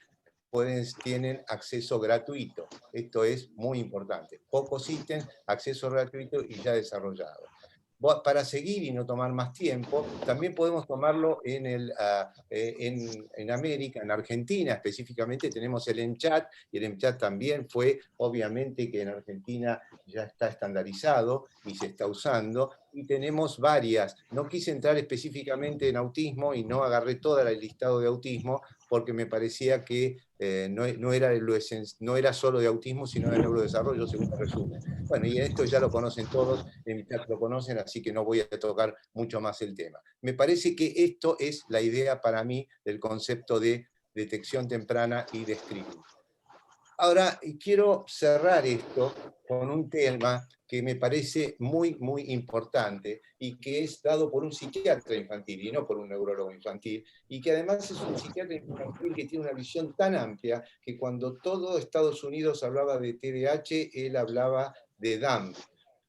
tienen acceso gratuito. Esto es muy importante. Pocos ítems, acceso gratuito y ya desarrollado. Para seguir y no tomar más tiempo, también podemos tomarlo en América, en Argentina específicamente, tenemos el ENCHAT, y el ENCHAT también fue, obviamente que en Argentina ya está estandarizado y se está usando, y tenemos varias. No quise entrar específicamente en autismo y no agarré todo el listado de autismo, porque me parecía que no era solo de autismo, sino de neurodesarrollo, según el resumen. Bueno, y esto ya lo conocen todos, en mi chat lo conocen, así que no voy a tocar mucho más el tema. Me parece que esto es la idea para mí del concepto de detección temprana y de screening. Ahora, quiero cerrar esto con un tema que me parece muy, muy importante y que es dado por un psiquiatra infantil y no por un neurólogo infantil, y que además es un psiquiatra infantil que tiene una visión tan amplia que cuando todo Estados Unidos hablaba de TDAH, él hablaba de DAMP.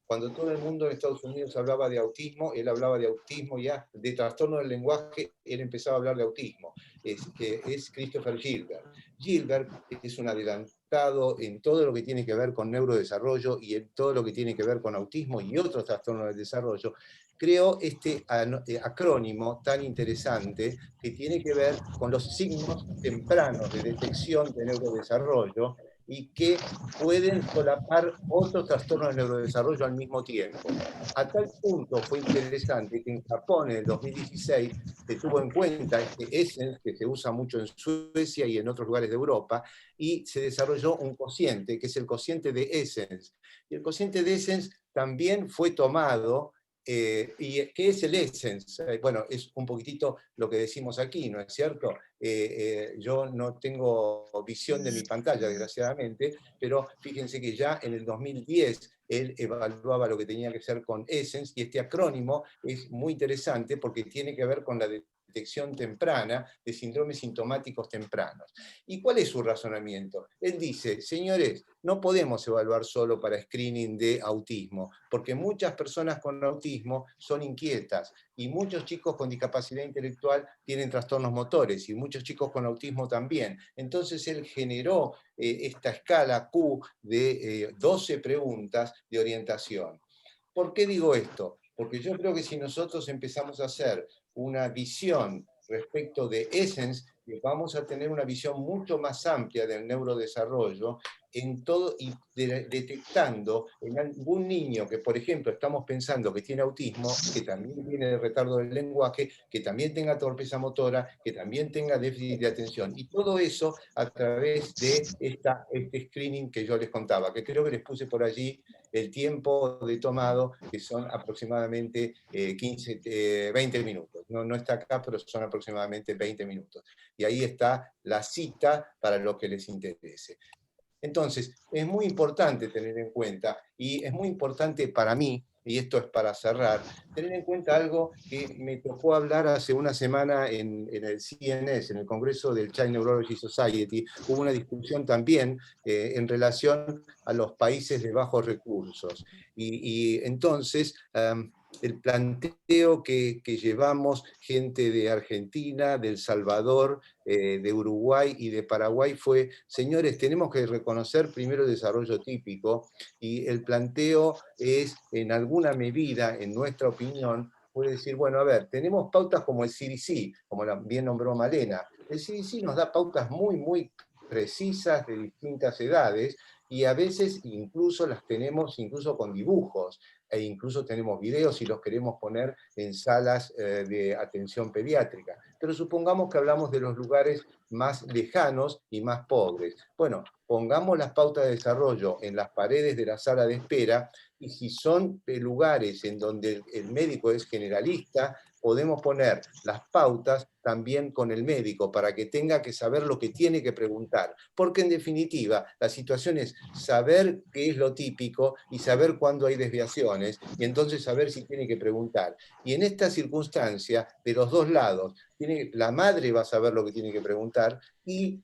Cuando todo el mundo en Estados Unidos hablaba de autismo, él hablaba de autismo ya, de trastorno del lenguaje, él empezaba a hablar de autismo. Es Christopher Gilbert. Gilbert es un adelantado en todo lo que tiene que ver con neurodesarrollo y en todo lo que tiene que ver con autismo y otros trastornos del desarrollo. Creó este acrónimo tan interesante que tiene que ver con los signos tempranos de detección de neurodesarrollo y que pueden solapar otros trastornos de neurodesarrollo al mismo tiempo. A tal punto fue interesante que en Japón en el 2016 se tuvo en cuenta este Essence, que se usa mucho en Suecia y en otros lugares de Europa, y se desarrolló un cociente, que es el cociente de Essence. Y el cociente de Essence también fue tomado ¿Y qué es el Essence? Bueno, es un poquitito lo que decimos aquí, ¿no es cierto? Yo no tengo visión de mi pantalla, desgraciadamente, pero fíjense que ya en el 2010 él evaluaba lo que tenía que hacer con Essence, y este acrónimo es muy interesante porque tiene que ver con la detección temprana de síndromes sintomáticos tempranos. ¿Y cuál es su razonamiento? Él dice, señores, no podemos evaluar solo para screening de autismo, porque muchas personas con autismo son inquietas, y muchos chicos con discapacidad intelectual tienen trastornos motores, y muchos chicos con autismo también. Entonces él generó esta escala Q de 12 preguntas de orientación. ¿Por qué digo esto? Porque yo creo que si nosotros empezamos a hacer una visión respecto de Essence, vamos a tener una visión mucho más amplia del neurodesarrollo en todo, y detectando en algún niño que, por ejemplo, estamos pensando que tiene autismo, que también tiene retardo del lenguaje, que también tenga torpeza motora, que también tenga déficit de atención. Y todo eso a través de este screening que yo les contaba, que creo que les puse por allí el tiempo de tomado, que son aproximadamente 20 minutos. No está acá, pero son aproximadamente 20 minutos. Y ahí está la cita para lo que les interese. Entonces, es muy importante tener en cuenta, y es muy importante para mí, y esto es para cerrar, tener en cuenta algo que me tocó hablar hace una semana en el CNS, en el Congreso del Child Neurology Society. Hubo una discusión también en relación a los países de bajos recursos. Y entonces, el planteo que llevamos gente de Argentina, de El Salvador, de Uruguay y de Paraguay fue, señores, tenemos que reconocer primero el desarrollo típico, y el planteo es, en alguna medida, en nuestra opinión, puede decir, bueno, a ver, tenemos pautas como el CDC, como bien nombró Malena. El CDC nos da pautas muy, muy precisas de distintas edades, y a veces incluso las tenemos incluso con dibujos, e incluso tenemos videos y los queremos poner en salas de atención pediátrica. Pero supongamos que hablamos de los lugares más lejanos y más pobres. Bueno, pongamos las pautas de desarrollo en las paredes de la sala de espera, y si son lugares en donde el médico es generalista, podemos poner las pautas también con el médico para que tenga que saber lo que tiene que preguntar. Porque en definitiva, la situación es saber qué es lo típico y saber cuándo hay desviaciones, y entonces saber si tiene que preguntar. Y en esta circunstancia, de los dos lados, la madre va a saber lo que tiene que preguntar, y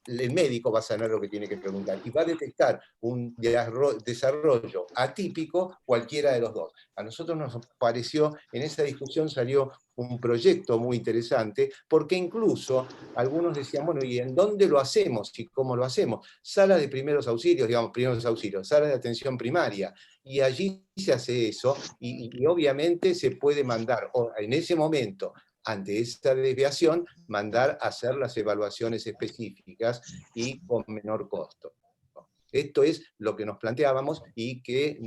el médico va a saber lo que tiene que preguntar, y va a detectar un desarrollo atípico cualquiera de los dos. A nosotros nos pareció, en esa discusión salió un proyecto muy interesante, porque incluso algunos decían, bueno, ¿y en dónde lo hacemos y cómo lo hacemos? Sala de primeros auxilios, digamos, primeros auxilios, sala de atención primaria, y allí se hace eso, y obviamente se puede mandar, en ese momento, ante esta desviación, mandar a hacer las evaluaciones específicas y con menor costo. Esto es lo que nos planteábamos, y que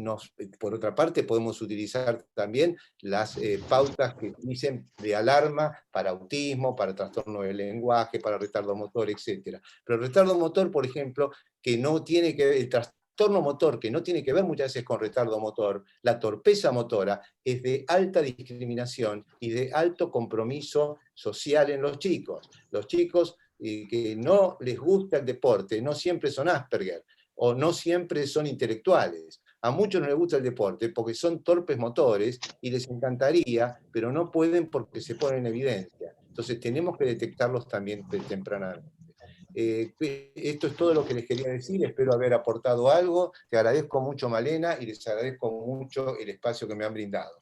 por otra parte, podemos utilizar también las pautas que dicen de alarma para autismo, para trastorno del lenguaje, para retardo motor, etc. Pero el retardo motor, por ejemplo, que no tiene que ver, el trastorno motor, que no tiene que ver muchas veces con retardo motor, la torpeza motora, es de alta discriminación y de alto compromiso social en los chicos. Los chicos que no les gusta el deporte no siempre son Asperger, o no siempre son intelectuales. A muchos no les gusta el deporte porque son torpes motores y les encantaría, pero no pueden porque se ponen en evidencia. Entonces tenemos que detectarlos también tempranamente. Esto es todo lo que les quería decir, espero haber aportado algo. Te agradezco mucho, Malena, y les agradezco mucho el espacio que me han brindado.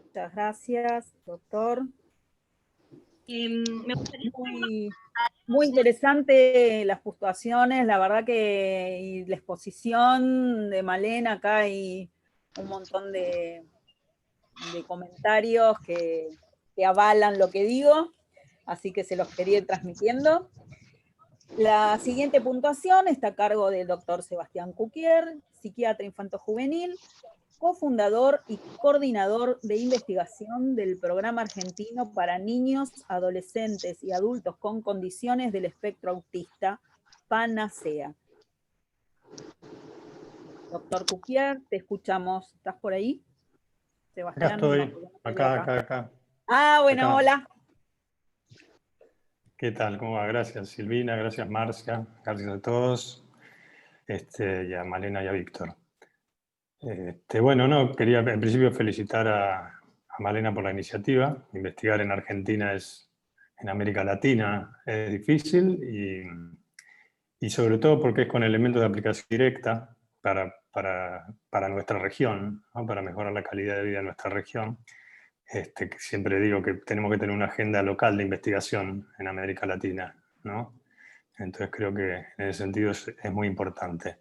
Muchas gracias, doctor. Me gustaría... Muy interesante las puntuaciones, la verdad que y la exposición de Malena acá, hay un montón de comentarios que avalan lo que digo, así que se los quería ir transmitiendo. La siguiente puntuación está a cargo del doctor Sebastián Cuquier, psiquiatra infanto-juvenil, cofundador y coordinador de investigación del Programa Argentino para Niños, Adolescentes y Adultos con Condiciones del Espectro Autista, PANACEA. Doctor Cuquier, te escuchamos. ¿Estás por ahí? Sebastián. Acá estoy, No, acá. Ah, bueno, Acá. hola. ¿Qué tal? ¿Cómo va? Gracias Silvina, gracias Marcia, gracias a todos, y a Malena y a Víctor. Bueno, no, quería en principio felicitar a Malena por la iniciativa. Investigar en Argentina en América Latina es difícil y sobre todo porque es con elementos de aplicación directa para nuestra región, ¿no? Para mejorar la calidad de vida de nuestra región. Que siempre digo que tenemos que tener una agenda local de investigación en América Latina, ¿no? Entonces creo que en ese sentido es muy importante.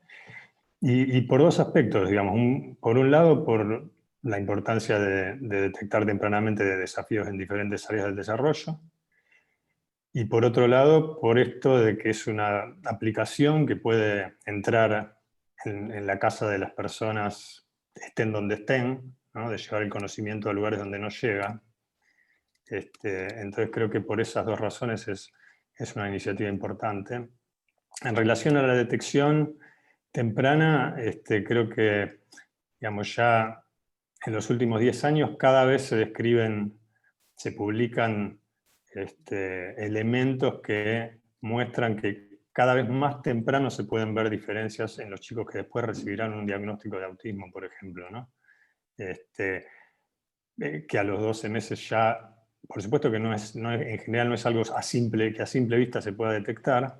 Y por dos aspectos, digamos. Por un lado, por la importancia de detectar tempranamente desafíos en diferentes áreas del desarrollo. Y por otro lado, por esto de que es una aplicación que puede entrar en la casa de las personas, estén donde estén, ¿no? De llevar el conocimiento a lugares donde no llega. Entonces creo que por esas dos razones es una iniciativa importante. En relación a la detección temprana, creo que, digamos, ya en los últimos 10 años cada vez se publican elementos que muestran que cada vez más temprano se pueden ver diferencias en los chicos que después recibirán un diagnóstico de autismo, por ejemplo, ¿no? Que a los 12 meses ya, por supuesto que en general no es algo que a simple vista se pueda detectar,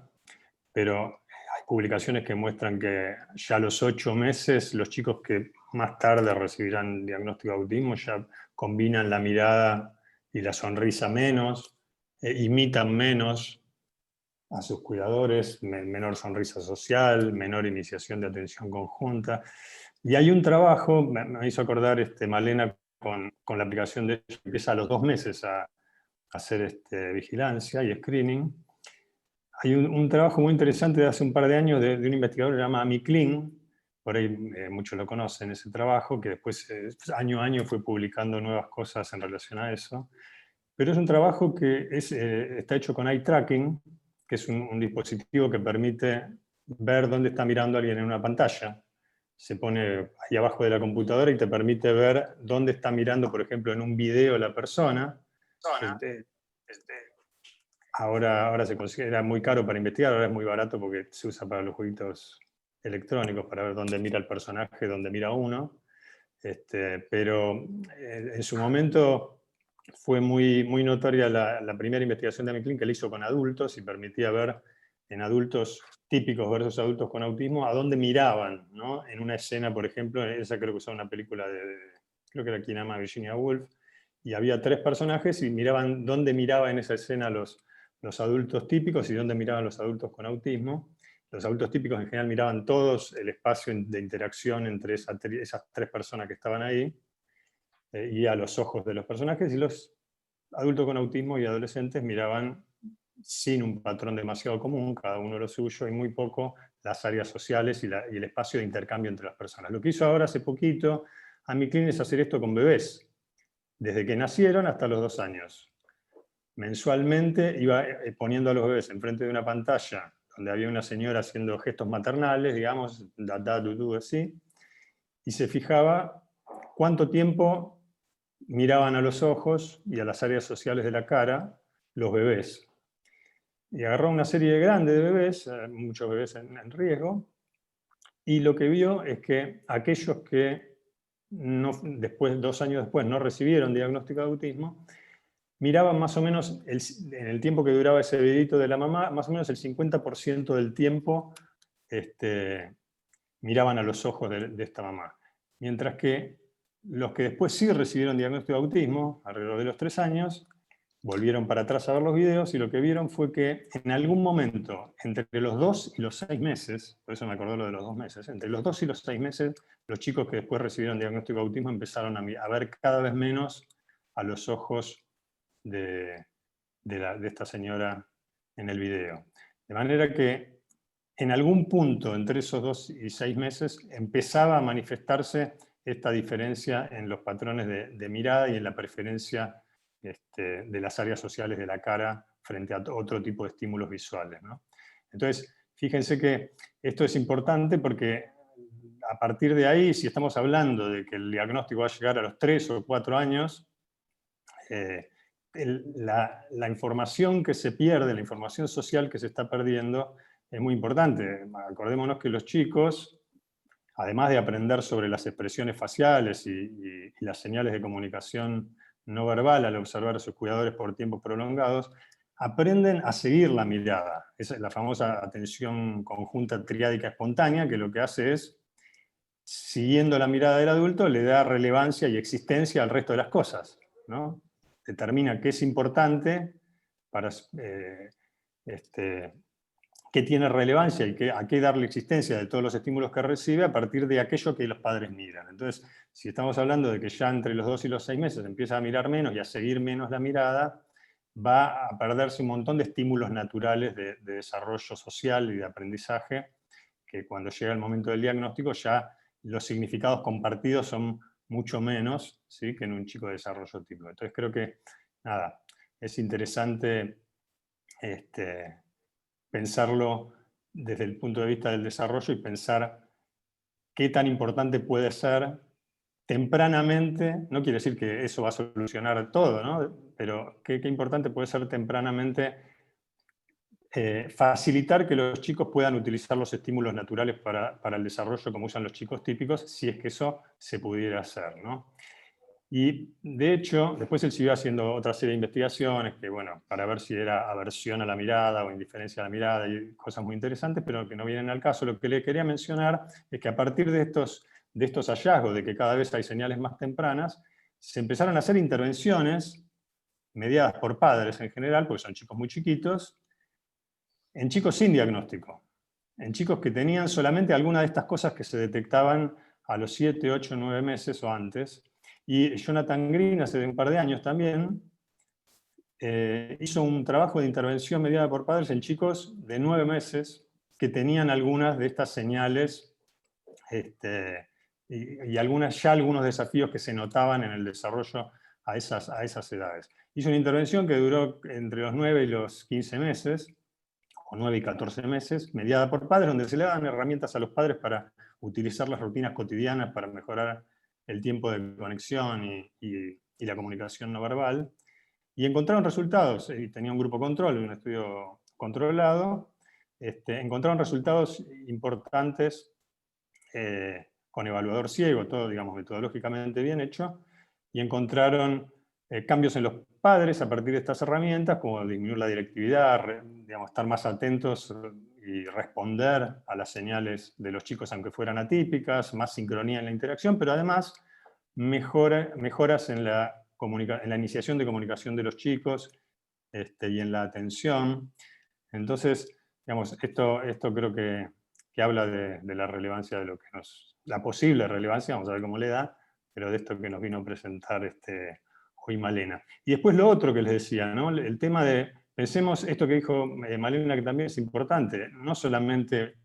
pero hay publicaciones que muestran que ya a los 8 meses los chicos que más tarde recibirán diagnóstico de autismo ya combinan la mirada y la sonrisa menos, imitan menos a sus cuidadores, menor sonrisa social, menor iniciación de atención conjunta. Y hay un trabajo, me hizo acordar Malena con la aplicación de ellos, que empieza a los 2 meses a hacer vigilancia y screening. Hay un trabajo muy interesante de hace un par de años de un investigador que se llama Amy Kling, por ahí muchos lo conocen, ese trabajo, que después año a año fue publicando nuevas cosas en relación a eso. Pero es un trabajo que está hecho con eye tracking, que es un dispositivo que permite ver dónde está mirando alguien en una pantalla. Se pone ahí abajo de la computadora y te permite ver dónde está mirando, por ejemplo, en un video la persona. Ahora se considera muy caro para investigar, ahora es muy barato porque se usa para los jueguitos electrónicos, para ver dónde mira el personaje, dónde mira uno. Pero en su momento fue muy notoria la primera investigación de Amy Kling que la hizo con adultos y permitía ver en adultos típicos versus adultos con autismo a dónde miraban, ¿no? En una escena, por ejemplo, esa creo que usaba una película creo que era quien ama a Virginia Woolf, y había 3 personajes y miraban dónde miraba en esa escena los adultos típicos y dónde miraban los adultos con autismo. Los adultos típicos en general miraban todos el espacio de interacción entre esas 3 personas que estaban ahí, y a los ojos de los personajes, y los adultos con autismo y adolescentes miraban sin un patrón demasiado común, cada uno lo suyo, y muy poco las áreas sociales y el espacio de intercambio entre las personas. Lo que hizo ahora hace poquito Amy Kling es hacer esto con bebés, desde que nacieron hasta los 2 años. Mensualmente iba poniendo a los bebés enfrente de una pantalla donde había una señora haciendo gestos maternales, digamos, da, du, así, y se fijaba cuánto tiempo miraban a los ojos y a las áreas sociales de la cara los bebés. Y agarró una serie grande de bebés, muchos bebés en riesgo, y lo que vio es que aquellos que 2 años después no recibieron diagnóstico de autismo, miraban más o menos, en el tiempo que duraba ese videito de la mamá, más o menos el 50% del tiempo miraban a los ojos de esta mamá. Mientras que los que después sí recibieron diagnóstico de autismo, alrededor de los 3 años, volvieron para atrás a ver los videos y lo que vieron fue que en algún momento, entre los 2 y los 6 meses, por eso me acordó lo de los 2 meses, entre los 2 y los 6 meses, los chicos que después recibieron diagnóstico de autismo empezaron a ver cada vez menos a los ojos de esta señora en el video. De manera que en algún punto entre esos 2 y 6 meses empezaba a manifestarse esta diferencia en los patrones de mirada y en la preferencia de las áreas sociales de la cara frente a otro tipo de estímulos visuales, ¿no? Entonces, fíjense que esto es importante porque a partir de ahí, si estamos hablando de que el diagnóstico va a llegar a los 3 o 4 años, la información que se pierde, la información social que se está perdiendo, es muy importante. Acordémonos que los chicos, además de aprender sobre las expresiones faciales y las señales de comunicación no verbal al observar a sus cuidadores por tiempos prolongados, aprenden a seguir la mirada. Esa es la famosa atención conjunta triádica espontánea, que lo que hace es, siguiendo la mirada del adulto, le da relevancia y existencia al resto de las cosas, ¿no? Determina qué es importante, qué tiene relevancia y a qué darle existencia de todos los estímulos que recibe a partir de aquello que los padres miran. Entonces, si estamos hablando de que ya entre los 2 y los 6 meses empieza a mirar menos y a seguir menos la mirada, va a perderse un montón de estímulos naturales de desarrollo social y de aprendizaje, que cuando llega el momento del diagnóstico ya los significados compartidos son mucho menos, ¿sí?, que en un chico de desarrollo típico. Entonces creo que, nada, es interesante pensarlo desde el punto de vista del desarrollo y pensar qué tan importante puede ser tempranamente, no quiere decir que eso va a solucionar todo, ¿no? Pero qué importante puede ser tempranamente facilitar que los chicos puedan utilizar los estímulos naturales para el desarrollo como usan los chicos típicos, si es que eso se pudiera hacer, ¿no? Y de hecho, después él siguió haciendo otra serie de investigaciones que, bueno, para ver si era aversión a la mirada o indiferencia a la mirada y cosas muy interesantes, pero que no vienen al caso. Lo que le quería mencionar es que a partir de estos hallazgos de que cada vez hay señales más tempranas, se empezaron a hacer intervenciones mediadas por padres en general, porque son chicos muy chiquitos, en chicos sin diagnóstico, en chicos que tenían solamente alguna de estas cosas que se detectaban a los 7, 8, 9 meses o antes. Y Jonathan Green, hace un par de años también, hizo un trabajo de intervención mediada por padres en chicos de 9 meses que tenían algunas de estas señales y algunos desafíos que se notaban en el desarrollo a esas edades. Hizo una intervención que duró entre los 9 y los 15 meses, o 9 y 14 meses, mediada por padres, donde se le daban herramientas a los padres para utilizar las rutinas cotidianas para mejorar el tiempo de conexión y la comunicación no verbal, y encontraron resultados, y tenía un grupo control, un estudio controlado, encontraron resultados importantes con evaluador ciego, todo, digamos, metodológicamente bien hecho, y encontraron cambios en los padres a partir de estas herramientas, como disminuir la directividad, digamos, estar más atentos y responder a las señales de los chicos aunque fueran atípicas, más sincronía en la interacción, pero además mejoras en la iniciación de comunicación de los chicos y en la atención. Entonces, digamos, esto creo que habla de la relevancia de lo que la posible relevancia, vamos a ver cómo le da, pero de esto que nos vino a presentar hoy Malena. Y después lo otro que les decía, ¿no? El tema de, pensemos esto que dijo Malena, que también es importante, no solamente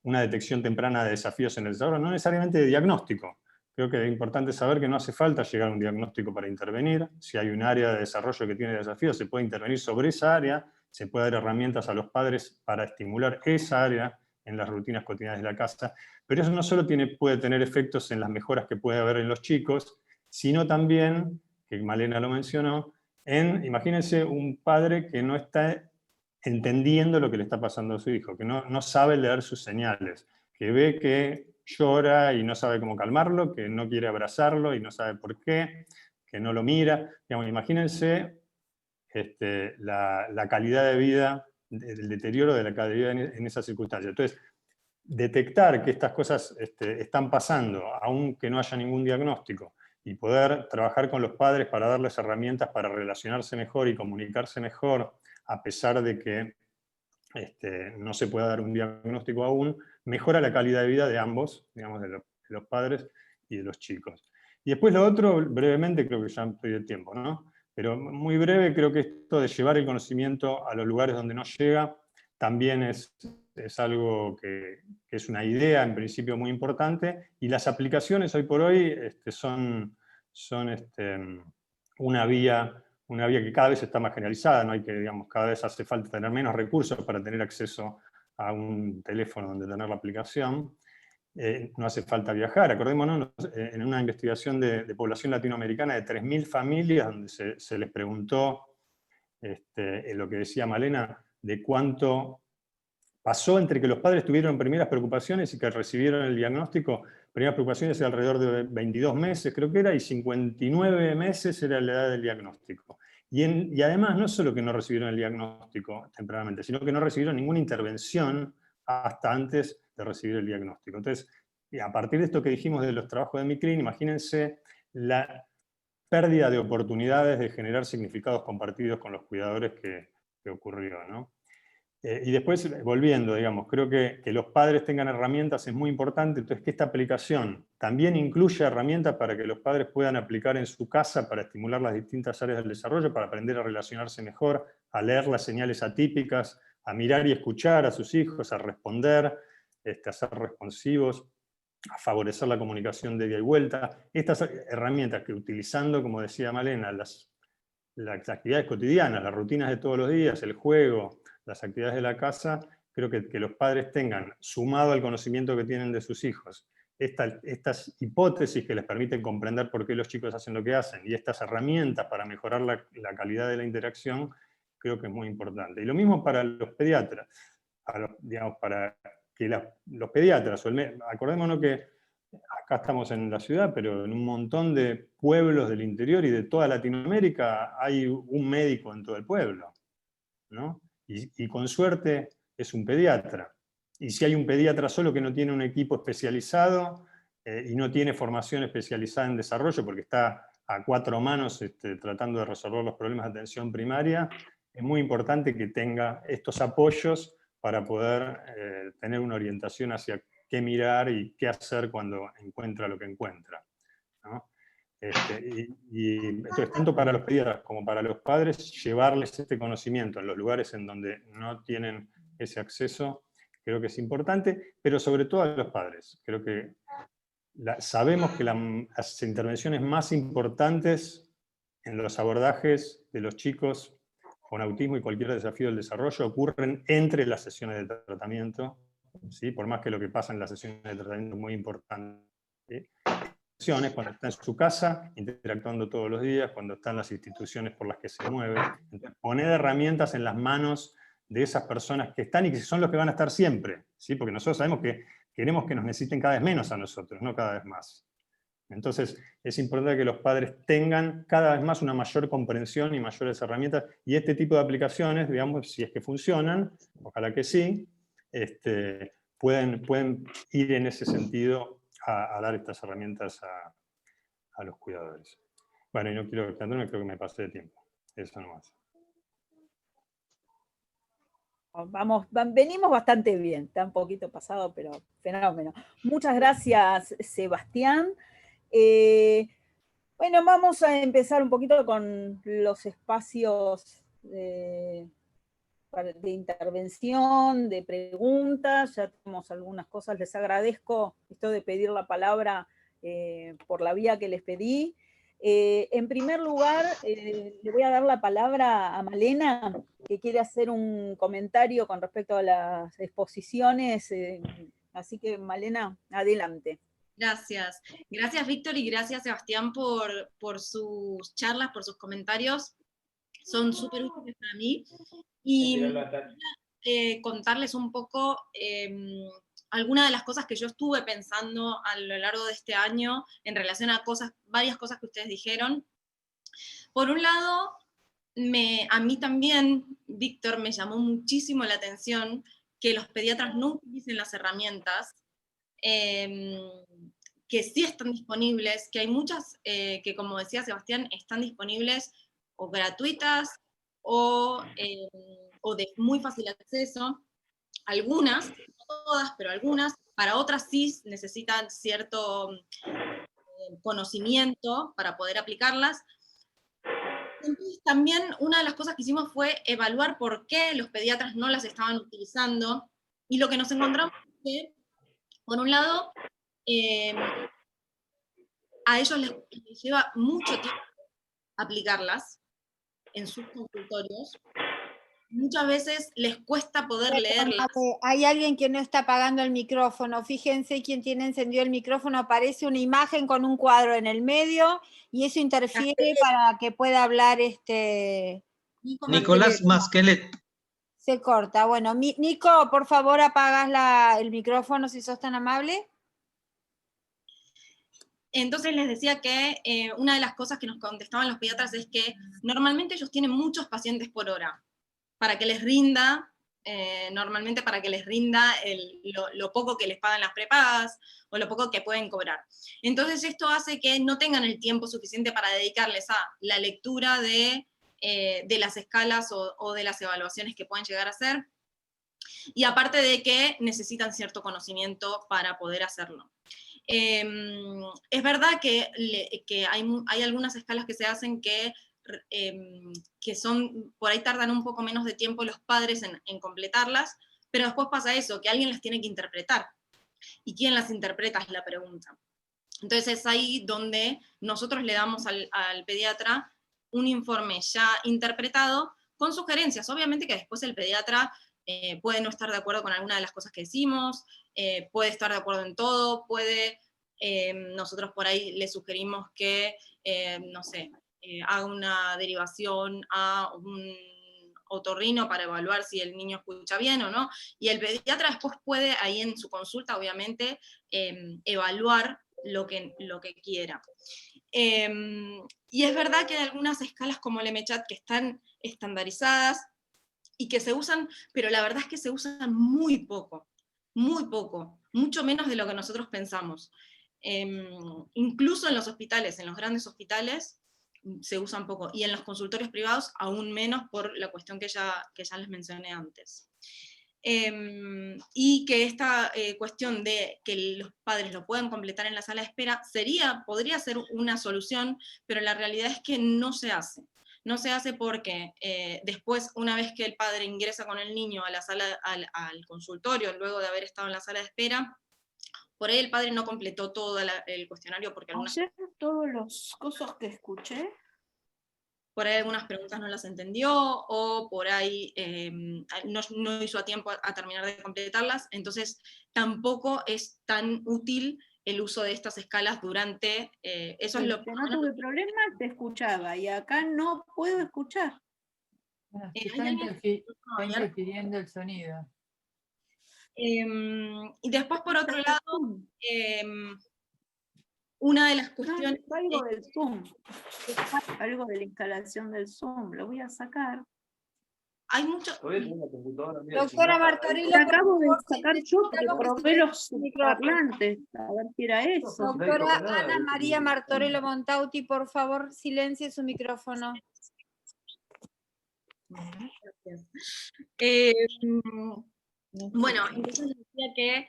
una detección temprana de desafíos en el desarrollo, no necesariamente de diagnóstico. Creo que es importante saber que no hace falta llegar a un diagnóstico para intervenir. Si hay un área de desarrollo que tiene desafíos, se puede intervenir sobre esa área, se puede dar herramientas a los padres para estimular esa área en las rutinas cotidianas de la casa, pero eso no solo puede tener efectos en las mejoras que puede haber en los chicos, sino también, que Malena lo mencionó, imagínense un padre que no está entendiendo lo que le está pasando a su hijo, que no sabe leer sus señales, que ve que llora y no sabe cómo calmarlo, que no quiere abrazarlo y no sabe por qué, que no lo mira. Digamos, imagínense la calidad de vida, el deterioro de la calidad de vida en esas circunstancias. Entonces, detectar que estas cosas están pasando, aunque no haya ningún diagnóstico, y poder trabajar con los padres para darles herramientas para relacionarse mejor y comunicarse mejor, a pesar de que no se pueda dar un diagnóstico aún, mejora la calidad de vida de ambos, digamos, de los padres y de los chicos. Y después lo otro, brevemente, creo que ya estoy de tiempo, ¿no? Pero muy breve, creo que esto de llevar el conocimiento a los lugares donde no llega, también es algo que es una idea, en principio, muy importante, y las aplicaciones hoy por hoy son una vía que cada vez está más generalizada, ¿no? Digamos, cada vez hace falta tener menos recursos para tener acceso a un teléfono donde tener la aplicación. no hace falta viajar. Acordémonos, en una investigación de población latinoamericana de 3.000 familias, donde se les preguntó lo que decía Malena, de cuánto pasó entre que los padres tuvieron primeras preocupaciones y que recibieron el diagnóstico. Primeras preocupaciones de alrededor de 22 meses, creo que era, y 59 meses era la edad del diagnóstico. Y además, no solo que no recibieron el diagnóstico tempranamente, sino que no recibieron ninguna intervención hasta antes de recibir el diagnóstico. Entonces, a partir de esto que dijimos de los trabajos de MICLIN, imagínense la pérdida de oportunidades de generar significados compartidos con los cuidadores que ocurrió, ¿no? Y después, volviendo, digamos, creo que los padres tengan herramientas es muy importante, entonces que esta aplicación también incluya herramientas para que los padres puedan aplicar en su casa para estimular las distintas áreas del desarrollo, para aprender a relacionarse mejor, a leer las señales atípicas, a mirar y escuchar a sus hijos, a responder, a ser responsivos, a favorecer la comunicación de ida y vuelta. Estas herramientas que utilizando, como decía Malena, las actividades cotidianas, las rutinas de todos los días, el juego, las actividades de la casa, creo que los padres tengan, sumado al conocimiento que tienen de sus hijos, estas hipótesis que les permiten comprender por qué los chicos hacen lo que hacen, y estas herramientas para mejorar la calidad de la interacción, creo que es muy importante. Y lo mismo para los pediatras, para que los pediatras, acordémonos que acá estamos en la ciudad, pero en un montón de pueblos del interior y de toda Latinoamérica hay un médico en todo el pueblo, ¿no? Y con suerte es un pediatra. Y si hay un pediatra solo que no tiene un equipo especializado y no tiene formación especializada en desarrollo, porque está a 4 manos tratando de resolver los problemas de atención primaria, es muy importante que tenga estos apoyos para poder tener una orientación hacia qué mirar y qué hacer cuando encuentra lo que encuentra, ¿no? Y entonces, tanto para los pediatras como para los padres, llevarles este conocimiento en los lugares en donde no tienen ese acceso, creo que es importante, pero sobre todo a los padres. Creo que sabemos que las intervenciones más importantes en los abordajes de los chicos con autismo y cualquier desafío del desarrollo ocurren entre las sesiones de tratamiento, ¿sí? Por más que lo que pasa en las sesiones de tratamiento es muy importante, ¿sí? Cuando está en su casa, interactuando todos los días, cuando está en las instituciones por las que se mueve. Entonces, poner herramientas en las manos de esas personas que están y que son los que van a estar siempre, ¿sí? Porque nosotros sabemos que queremos que nos necesiten cada vez menos a nosotros, no cada vez más. Entonces, es importante que los padres tengan cada vez más una mayor comprensión y mayores herramientas, y este tipo de aplicaciones, digamos, si es que funcionan, ojalá que sí, pueden ir en ese sentido a dar estas herramientas a los cuidadores. Bueno, y no quiero extenderme, creo que me pasé de tiempo. Eso nomás. Venimos bastante bien, está un poquito pasado, pero fenómeno. Muchas gracias, Sebastián. Bueno, vamos a empezar un poquito con los espacios de intervención, de preguntas. Ya tenemos algunas cosas. Les agradezco esto de pedir la palabra por la vía que les pedí. En primer lugar, le voy a dar la palabra a Malena, que quiere hacer un comentario con respecto a las exposiciones. Así que, Malena, adelante. Gracias. Gracias, Víctor, y gracias, Sebastián, por sus charlas, por sus comentarios. Son súper útiles para mí. Y contarles un poco algunas de las cosas que yo estuve pensando a lo largo de este año en relación a varias cosas que ustedes dijeron. Por un lado, a mí también, Víctor, me llamó muchísimo la atención que los pediatras no utilicen las herramientas que sí están disponibles, que hay muchas que, como decía Sebastián, están disponibles o gratuitas o de muy fácil acceso. Algunas, no todas, pero algunas, para otras sí necesitan cierto conocimiento para poder aplicarlas. Entonces, también una de las cosas que hicimos fue evaluar por qué los pediatras no las estaban utilizando, y lo que nos encontramos es que, por un lado, a ellos les lleva mucho tiempo aplicarlas en sus consultorios, muchas veces les cuesta poder leerlas. Hay alguien que no está apagando el micrófono. Fíjense quién tiene encendido el micrófono. Aparece una imagen con un cuadro en el medio y eso interfiere para que pueda hablar Nicolás Masquelet. Se corta. Bueno, Nico, por favor apagas el micrófono si sos tan amable. Entonces les decía que una de las cosas que nos contestaban los pediatras es que normalmente ellos tienen muchos pacientes por hora, para que les rinda, normalmente para que les rinda lo poco que les pagan las prepagas, o lo poco que pueden cobrar. Entonces esto hace que no tengan el tiempo suficiente para dedicarles a la lectura de las escalas o de las evaluaciones que pueden llegar a hacer, y aparte de que necesitan cierto conocimiento para poder hacerlo. Es verdad que hay algunas escalas que se hacen que son, por ahí tardan un poco menos de tiempo los padres en completarlas, pero después pasa eso, que alguien las tiene que interpretar. ¿Y quién las interpreta? Es la pregunta. Entonces es ahí donde nosotros le damos al pediatra un informe ya interpretado con sugerencias. Obviamente que después el pediatra puede no estar de acuerdo con alguna de las cosas que decimos, puede estar de acuerdo en todo, nosotros por ahí le sugerimos que, no sé, haga una derivación a un otorrino para evaluar si el niño escucha bien o no, y el pediatra después puede, ahí en su consulta, obviamente, evaluar lo que quiera. Y es verdad que hay algunas escalas como el MCHAT que están estandarizadas, y que se usan, pero la verdad es que se usan muy poco, mucho menos de lo que nosotros pensamos. Incluso en los hospitales, en los grandes hospitales, se usan poco, y en los consultorios privados aún menos por la cuestión que ya les mencioné antes. Y que esta cuestión de que los padres lo puedan completar en la sala de espera podría ser una solución, pero la realidad es que no se hace. No se hace porque después, una vez que el padre ingresa con el niño a la sala, al consultorio, luego de haber estado en la sala de espera, por ahí el padre no completó todo el cuestionario porque todos los cosas que escuché. Por ahí algunas preguntas no las entendió, o por ahí no hizo a tiempo a terminar de completarlas, entonces tampoco es tan útil el uso de estas escalas durante, eso es lo que... No tuve problemas, te escuchaba, y acá no puedo escuchar. Está interfiriendo el sonido. Y después, por otro lado, una de las cuestiones... Algo del Zoom, algo de la instalación del Zoom, lo voy a sacar. Hay mucho... Doctora Martorello, acabo de sacar yo porque probé los parlantes, a ver si era eso. Doctora Ana María Martorello Montauti, por favor, silencie su micrófono. Gracias. Bueno, entonces decía que,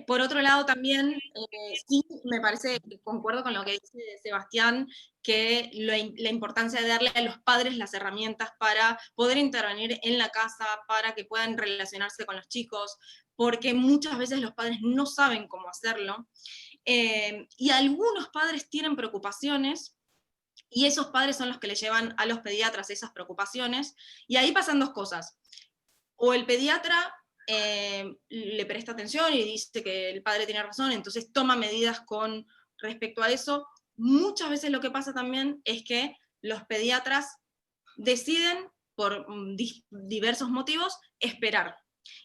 por otro lado también, sí, me parece, concuerdo con lo que dice Sebastián, que la importancia de darle a los padres las herramientas para poder intervenir en la casa, para que puedan relacionarse con los chicos, porque muchas veces los padres no saben cómo hacerlo, y algunos padres tienen preocupaciones, y esos padres son los que le llevan a los pediatras esas preocupaciones, y ahí pasan dos cosas. O el pediatra le presta atención y dice que el padre tiene razón, entonces toma medidas con respecto a eso. Muchas veces lo que pasa también es que los pediatras deciden, por diversos motivos, esperar.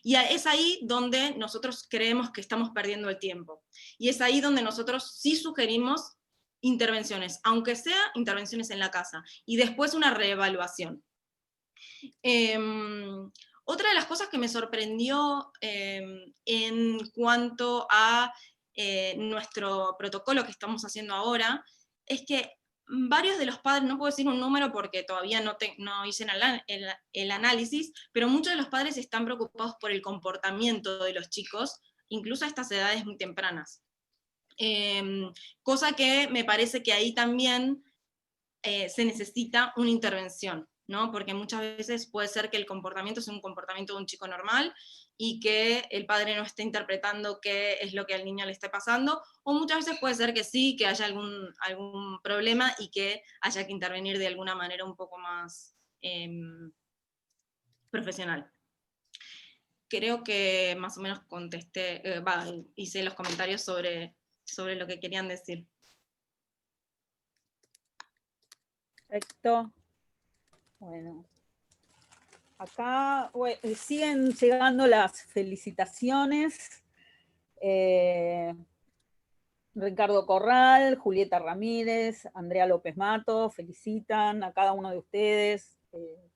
Y es ahí donde nosotros creemos que estamos perdiendo el tiempo. Y es ahí donde nosotros sí sugerimos intervenciones, aunque sea intervenciones en la casa, y después una reevaluación. Otra de las cosas que me sorprendió en cuanto a nuestro protocolo que estamos haciendo ahora, es que varios de los padres, no puedo decir un número porque todavía no hice el análisis, pero muchos de los padres están preocupados por el comportamiento de los chicos, incluso a estas edades muy tempranas. Cosa que me parece que ahí también se necesita una intervención, ¿no? Porque muchas veces puede ser que el comportamiento sea un comportamiento de un chico normal y que el padre no esté interpretando qué es lo que al niño le está pasando, o muchas veces puede ser que sí, que haya algún problema y que haya que intervenir de alguna manera un poco más profesional. Creo que más o menos contesté, hice los comentarios sobre lo que querían decir. Perfecto. Bueno. Acá siguen llegando las felicitaciones. Ricardo Corral, Julieta Ramírez, Andrea López Mato, felicitan a cada uno de ustedes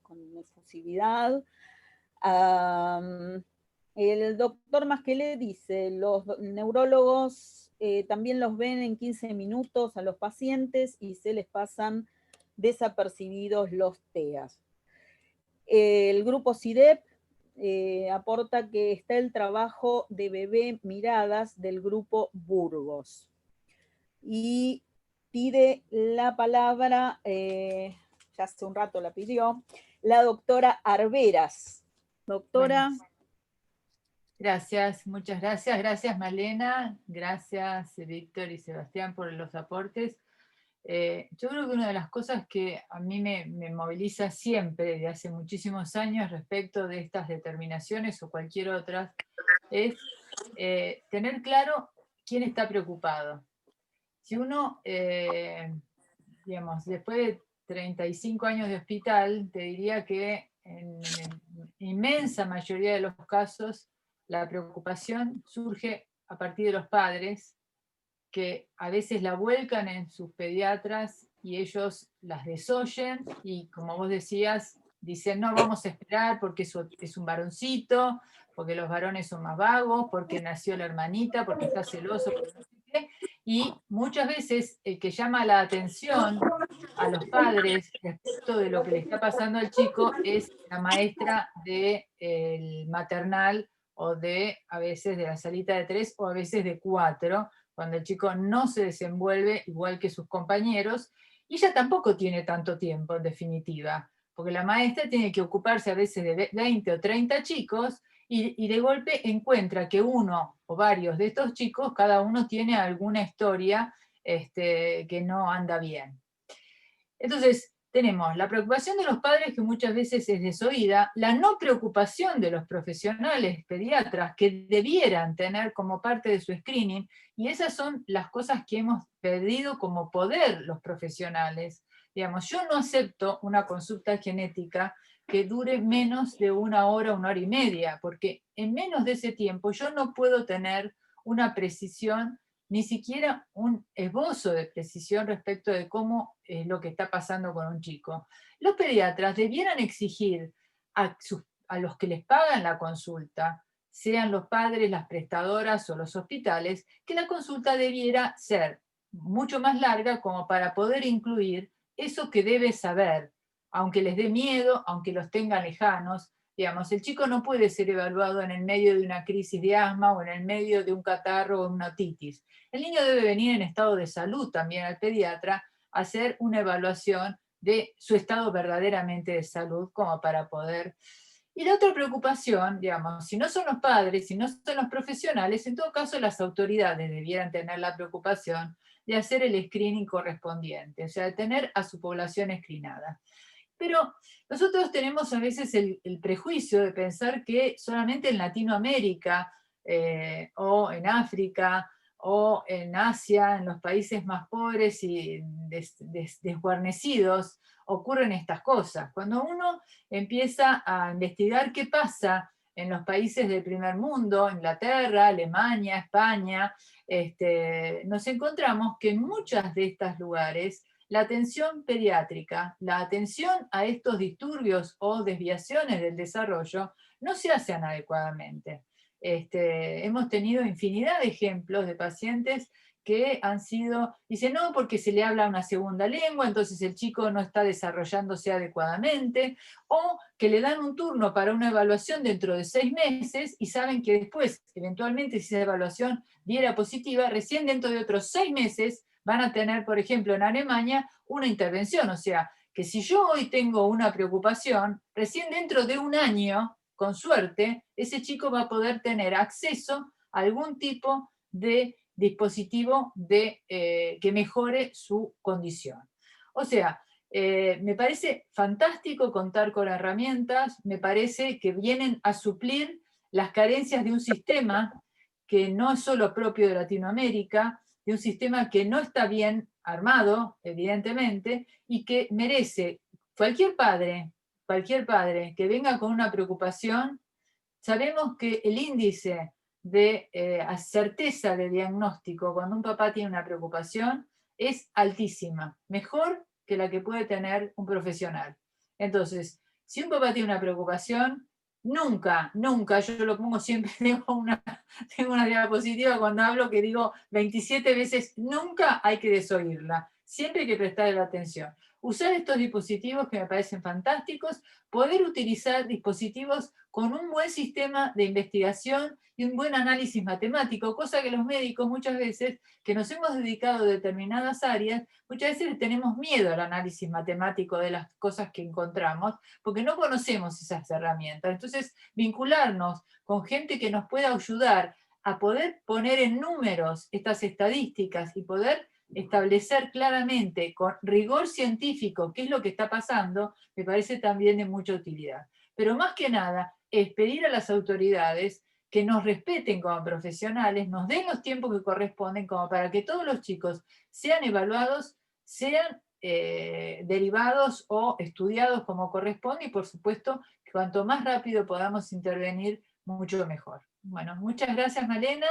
con efusividad. El doctor Masquelé dice, los neurólogos también los ven en 15 minutos a los pacientes y se les pasan desapercibidos los TEAs. El grupo CIDEP aporta que está el trabajo de bebé miradas del grupo Burgos. Y pide la palabra, ya hace un rato la pidió, la doctora Arberas. Doctora. Bueno, gracias, muchas gracias. Gracias Malena, gracias Víctor y Sebastián por los aportes. Yo creo que una de las cosas que a mí me moviliza siempre, desde hace muchísimos años, respecto de estas determinaciones o cualquier otra, es tener claro quién está preocupado. Si uno, digamos, después de 35 años de hospital, te diría que en inmensa mayoría de los casos la preocupación surge a partir de los padres, que a veces la vuelcan en sus pediatras y ellos las desoyen y, como vos decías, dicen no, vamos a esperar porque es un varoncito, porque los varones son más vagos, porque nació la hermanita, porque está celoso, porque no sé qué. Y muchas veces el que llama la atención a los padres respecto de lo que le está pasando al chico es la maestra del maternal o a veces de la salita de 3 o a veces de 4, cuando el chico no se desenvuelve igual que sus compañeros, y ella tampoco tiene tanto tiempo, en definitiva, porque la maestra tiene que ocuparse a veces de 20 o 30 chicos, y de golpe encuentra que uno o varios de estos chicos, cada uno tiene alguna historia que no anda bien. Entonces, tenemos la preocupación de los padres, que muchas veces es desoída, la no preocupación de los profesionales pediatras, que debieran tener como parte de su screening, y esas son las cosas que hemos perdido como poder los profesionales. Digamos, yo no acepto una consulta genética que dure menos de 1 hora, 1 hora y media, porque en menos de ese tiempo yo no puedo tener una precisión, ni siquiera un esbozo de precisión respecto de cómo es lo que está pasando con un chico. Los pediatras debieran exigir a los que les pagan la consulta, sean los padres, las prestadoras o los hospitales, que la consulta debiera ser mucho más larga como para poder incluir eso que debe saber, aunque les dé miedo, aunque los tenga lejanos. Digamos, el chico no puede ser evaluado en el medio de una crisis de asma o en el medio de un catarro o una otitis. El niño debe venir en estado de salud también al pediatra a hacer una evaluación de su estado verdaderamente de salud como para poder... Y la otra preocupación, digamos, si no son los padres, si no son los profesionales, en todo caso las autoridades debieran tener la preocupación de hacer el screening correspondiente, o sea, de tener a su población screenada. Pero nosotros tenemos a veces el prejuicio de pensar que solamente en Latinoamérica o en África o en Asia, en los países más pobres y desguarnecidos, ocurren estas cosas. Cuando uno empieza a investigar qué pasa en los países del primer mundo, Inglaterra, Alemania, España, nos encontramos que en muchos de estos lugares la atención pediátrica, la atención a estos disturbios o desviaciones del desarrollo no se hacen adecuadamente. Hemos tenido infinidad de ejemplos de pacientes que han sido, dicen no, porque se le habla una segunda lengua, entonces el chico no está desarrollándose adecuadamente, o que le dan un turno para una evaluación dentro de 6 meses y saben que después, eventualmente, si esa evaluación diera positiva, recién dentro de otros 6 meses van a tener, por ejemplo, en Alemania, una intervención. O sea, que si yo hoy tengo una preocupación, recién dentro de 1 año, con suerte, ese chico va a poder tener acceso a algún tipo de dispositivo que mejore su condición. O sea, Me parece fantástico contar con herramientas, me parece que vienen a suplir las carencias de un sistema que no es solo propio de Latinoamérica, de un sistema que no está bien armado, evidentemente, y que merece cualquier padre que venga con una preocupación. Sabemos que el índice de certeza de diagnóstico cuando un papá tiene una preocupación es altísima, mejor que la que puede tener un profesional. Entonces, si un papá tiene una preocupación, nunca, yo lo pongo siempre, tengo una diapositiva cuando hablo que digo 27 veces, nunca hay que desoírla, siempre hay que prestarle la atención. Usar estos dispositivos que me parecen fantásticos, poder utilizar dispositivos con un buen sistema de investigación y un buen análisis matemático, cosa que los médicos muchas veces, que nos hemos dedicado a determinadas áreas, muchas veces tenemos miedo al análisis matemático de las cosas que encontramos, porque no conocemos esas herramientas. Entonces, vincularnos con gente que nos pueda ayudar a poder poner en números estas estadísticas y poder establecer claramente, con rigor científico, qué es lo que está pasando, me parece también de mucha utilidad. Pero más que nada, es pedir a las autoridades que nos respeten como profesionales, nos den los tiempos que corresponden como para que todos los chicos sean evaluados, sean derivados o estudiados como corresponde, y por supuesto, cuanto más rápido podamos intervenir, mucho mejor. Bueno, muchas gracias, Malena.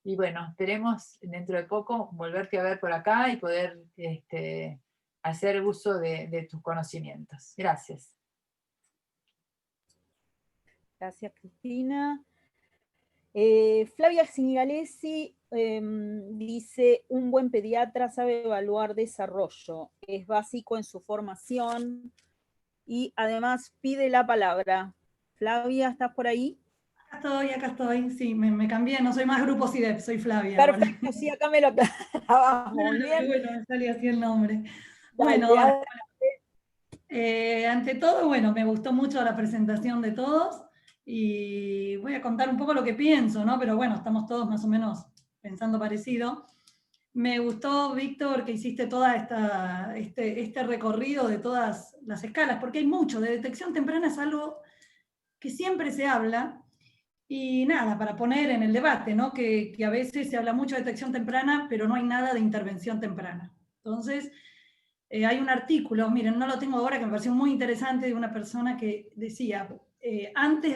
Y bueno, esperemos dentro de poco volverte a ver por acá y poder hacer uso de tus conocimientos. Gracias. Gracias, Cristina. Flavia Sinigalesi dice, un buen pediatra sabe evaluar desarrollo, es básico en su formación y además pide la palabra. Flavia, ¿estás por ahí? Acá estoy, sí, me cambié, no soy más Grupo CIDEP, soy Flavia. Perfecto, ahora. Sí, acá me lo acabamos, muy bien. Bueno, me salía así el nombre. Bueno, ante todo, bueno, me gustó mucho la presentación de todos y voy a contar un poco lo que pienso, ¿no? Pero bueno, estamos todos más o menos pensando parecido. Me gustó, Víctor, que hiciste toda este recorrido de todas las escalas, porque hay mucho, de detección temprana es algo que siempre se habla. Y nada, para poner en el debate, ¿no? Que a veces se habla mucho de detección temprana, pero no hay nada de intervención temprana. Entonces, hay un artículo, miren, no lo tengo ahora, que me pareció muy interesante, de una persona que decía, antes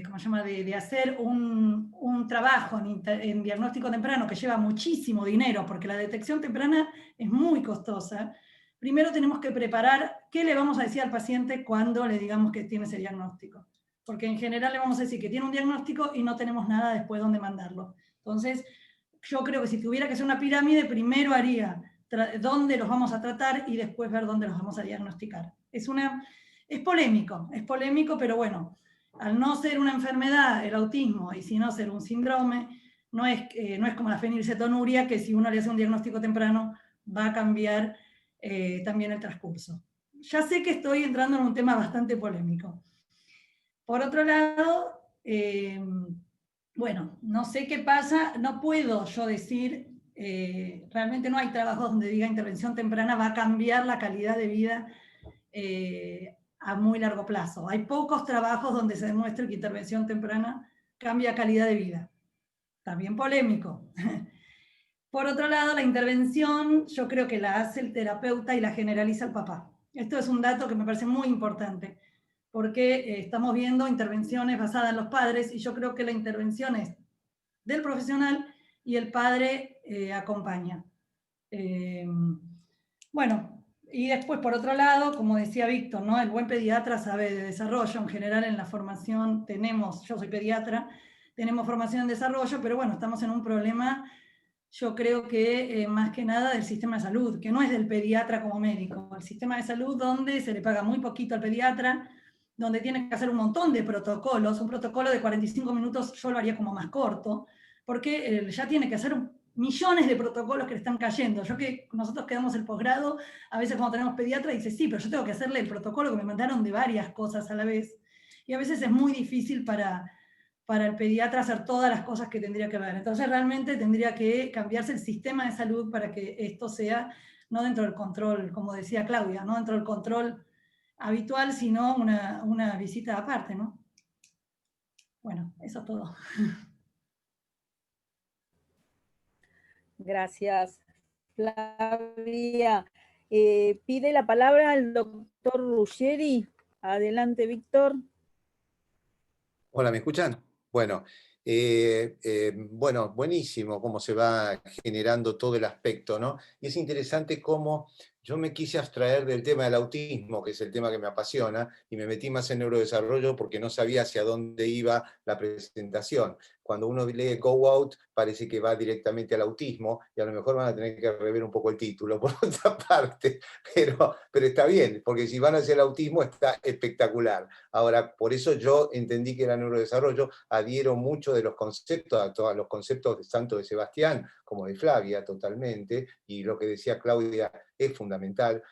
¿cómo se llama? De hacer un trabajo en diagnóstico temprano que lleva muchísimo dinero, porque la detección temprana es muy costosa. Primero tenemos que preparar qué le vamos a decir al paciente cuando le digamos que tiene ese diagnóstico. Porque en general le vamos a decir que tiene un diagnóstico y no tenemos nada después donde mandarlo. Entonces, yo creo que si tuviera que hacer una pirámide, primero haría dónde los vamos a tratar y después ver dónde los vamos a diagnosticar. Es polémico, pero bueno, al no ser una enfermedad, el autismo, y sino ser un síndrome, no es como la fenilcetonuria, que si uno le hace un diagnóstico temprano va a cambiar también el transcurso. Ya sé que estoy entrando en un tema bastante polémico. Por otro lado, bueno, no sé qué pasa, no puedo yo decir, realmente no hay trabajos donde diga intervención temprana va a cambiar la calidad de vida a muy largo plazo. Hay pocos trabajos donde se demuestre que intervención temprana cambia calidad de vida. También polémico. Por otro lado, la intervención yo creo que la hace el terapeuta y la generaliza el papá. Esto es un dato que me parece muy importante, porque estamos viendo intervenciones basadas en los padres y yo creo que la intervención es del profesional y el padre acompaña. Bueno, y después por otro lado, como decía Víctor, ¿no? El buen pediatra sabe de desarrollo. En general en la formación yo soy pediatra, tenemos formación en desarrollo, pero bueno, estamos en un problema, yo creo que más que nada del sistema de salud, que no es del pediatra como médico, el sistema de salud donde se le paga muy poquito al pediatra, donde tiene que hacer un montón de protocolos, un protocolo de 45 minutos yo lo haría como más corto, porque ya tiene que hacer millones de protocolos que le están cayendo. Nosotros que damos el posgrado, a veces cuando tenemos pediatra dice, sí, pero yo tengo que hacerle el protocolo que me mandaron de varias cosas a la vez, y a veces es muy difícil para para el pediatra hacer todas las cosas que tendría que ver. Entonces realmente tendría que cambiarse el sistema de salud para que esto sea no dentro del control, como decía Claudia, no dentro del control habitual, sino una visita aparte, ¿no? Bueno, eso es todo. Gracias, Flavia. Pide la palabra el doctor Ruggeri. Adelante, Víctor. Hola, ¿me escuchan? Bueno, bueno, buenísimo cómo se va generando todo el aspecto, ¿no? Y es interesante cómo yo me quise abstraer del tema del autismo, que es el tema que me apasiona, y me metí más en neurodesarrollo porque no sabía hacia dónde iba la presentación. Cuando uno lee Go Out, parece que va directamente al autismo, y a lo mejor van a tener que rever un poco el título, por otra parte, pero está bien, porque si van hacia el autismo está espectacular. Ahora, por eso yo entendí que era neurodesarrollo, adhiero mucho de los conceptos, a todos los conceptos tanto de Sebastián como de Flavia, totalmente, y lo que decía Claudia es fundamental.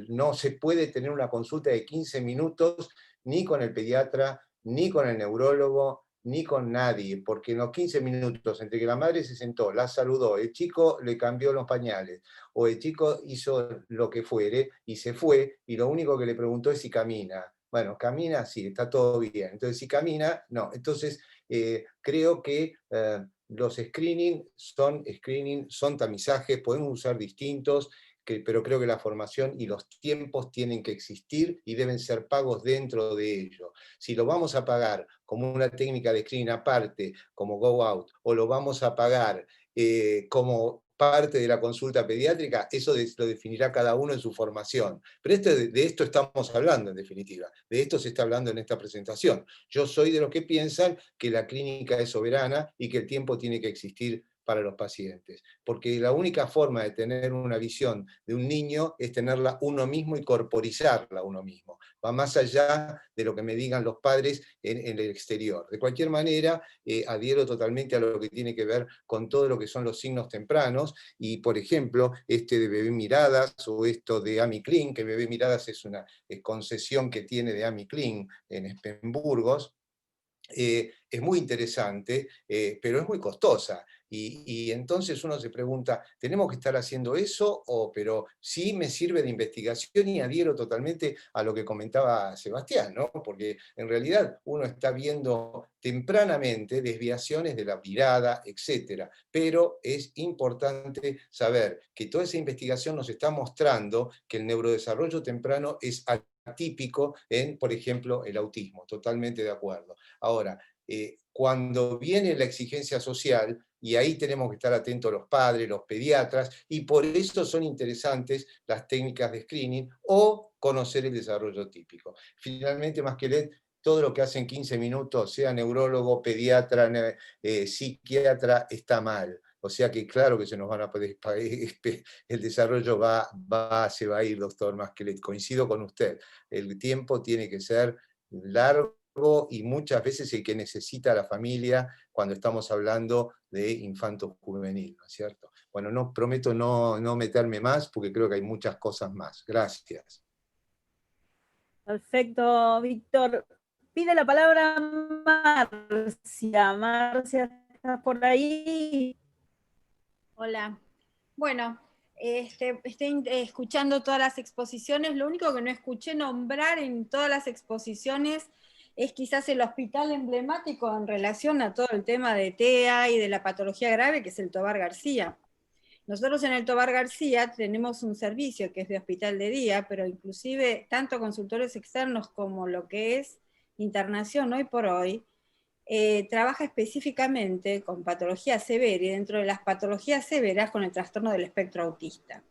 No se puede tener una consulta de 15 minutos ni con el pediatra, ni con el neurólogo, ni con nadie, porque en los 15 minutos entre que la madre se sentó, la saludó, el chico le cambió los pañales, o el chico hizo lo que fuere y se fue, y lo único que le preguntó es si camina. Bueno, camina, sí, está todo bien. Entonces, si camina, no. Entonces, creo que los screening son tamizajes, podemos usar distintos, pero creo que la formación y los tiempos tienen que existir y deben ser pagos dentro de ello. Si lo vamos a pagar como una técnica de screening aparte, como Go Out, o lo vamos a pagar como parte de la consulta pediátrica, eso lo definirá cada uno en su formación. Pero de esto estamos hablando, en definitiva. De esto se está hablando en esta presentación. Yo soy de los que piensan que la clínica es soberana y que el tiempo tiene que existir para los pacientes. Porque la única forma de tener una visión de un niño es tenerla uno mismo y corporizarla uno mismo. Va más allá de lo que me digan los padres en el exterior. De cualquier manera, adhiero totalmente a lo que tiene que ver con todo lo que son los signos tempranos, y por ejemplo, este de Bebé Miradas, o esto de Amy Clean, que Bebé Miradas es una concesión que tiene de Amy Clean en Espenburgos. Es muy interesante, pero es muy costosa. Y entonces uno se pregunta, ¿tenemos que estar haciendo eso? Pero sí me sirve de investigación y adhiero totalmente a lo que comentaba Sebastián, ¿no? Porque en realidad uno está viendo tempranamente desviaciones de la mirada, etc. Pero es importante saber que toda esa investigación nos está mostrando que el neurodesarrollo temprano es atípico en, por ejemplo, el autismo. Totalmente de acuerdo. Ahora, cuando viene la exigencia social, y ahí tenemos que estar atentos los padres, los pediatras, y por eso son interesantes las técnicas de screening o conocer el desarrollo típico. Finalmente, Masquelet, todo lo que hace en 15 minutos, sea neurólogo, pediatra, psiquiatra, está mal. O sea que claro que se nos van a poder, el desarrollo se va a ir, doctor Masquelet. Coincido con usted. El tiempo tiene que ser largo y muchas veces el que necesita la familia cuando estamos hablando de infanto juvenil, ¿no es cierto? Bueno, no, prometo no meterme más porque creo que hay muchas cosas más. Gracias. Perfecto, Víctor. Pide la palabra Marcia. Marcia, ¿estás por ahí? Hola. Bueno, estoy escuchando todas las exposiciones. Lo único que no escuché nombrar en todas las exposiciones es quizás el hospital emblemático en relación a todo el tema de TEA y de la patología grave, que es el Tobar García. Nosotros en el Tobar García tenemos un servicio que es de hospital de día, pero inclusive tanto consultores externos como lo que es internación hoy por hoy, trabaja específicamente con patología severa y dentro de las patologías severas con el trastorno del espectro autista.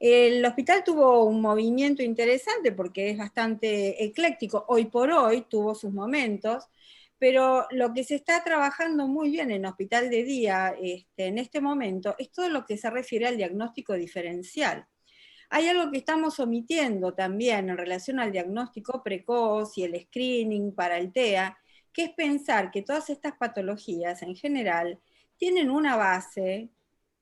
El hospital tuvo un movimiento interesante porque es bastante ecléctico, hoy por hoy tuvo sus momentos, pero lo que se está trabajando muy bien en hospital de día en este momento es todo lo que se refiere al diagnóstico diferencial. Hay algo que estamos omitiendo también en relación al diagnóstico precoz y el screening para el TEA, que es pensar que todas estas patologías en general tienen una base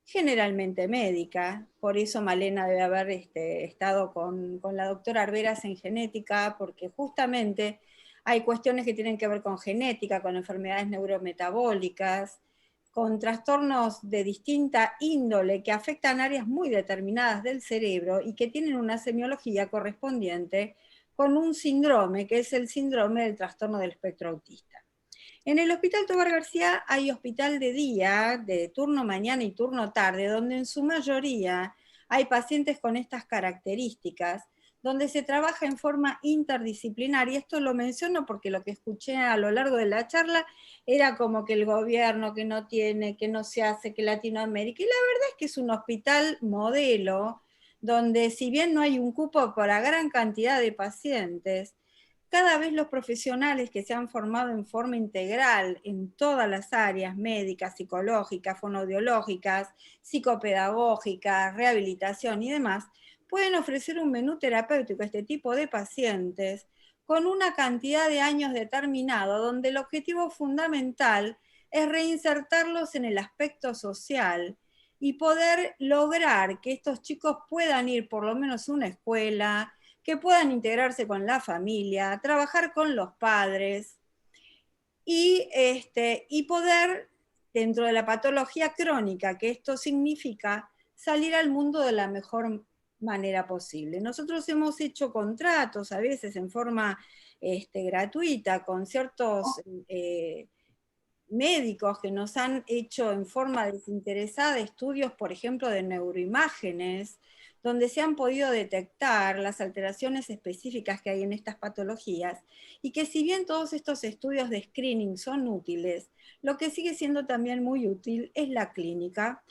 generalmente médica, por eso Malena debe haber estado con la doctora Arberas en genética, porque justamente hay cuestiones que tienen que ver con genética, con enfermedades neurometabólicas, con trastornos de distinta índole que afectan áreas muy determinadas del cerebro y que tienen una semiología correspondiente con un síndrome, que es el síndrome del trastorno del espectro autista. En el Hospital Tobar García hay hospital de día, de turno mañana y turno tarde, donde en su mayoría hay pacientes con estas características, donde se trabaja en forma interdisciplinar, y esto lo menciono porque lo que escuché a lo largo de la charla era como que el gobierno que no tiene, que no se hace, que Latinoamérica, y la verdad es que es un hospital modelo, donde si bien no hay un cupo para gran cantidad de pacientes, cada vez los profesionales que se han formado en forma integral en todas las áreas médicas, psicológicas, fonoaudiológicas, psicopedagógicas, rehabilitación y demás, pueden ofrecer un menú terapéutico a este tipo de pacientes con una cantidad de años determinado, donde el objetivo fundamental es reinsertarlos en el aspecto social y poder lograr que estos chicos puedan ir por lo menos a una escuela, que puedan integrarse con la familia, trabajar con los padres y poder, dentro de la patología crónica, que esto significa, salir al mundo de la mejor manera posible. Nosotros hemos hecho contratos, a veces en forma gratuita, con ciertos médicos que nos han hecho en forma desinteresada estudios, por ejemplo, de neuroimágenes, donde se han podido detectar las alteraciones específicas que hay en estas patologías, y que si bien todos estos estudios de screening son útiles, lo que sigue siendo también muy útil es la clínica,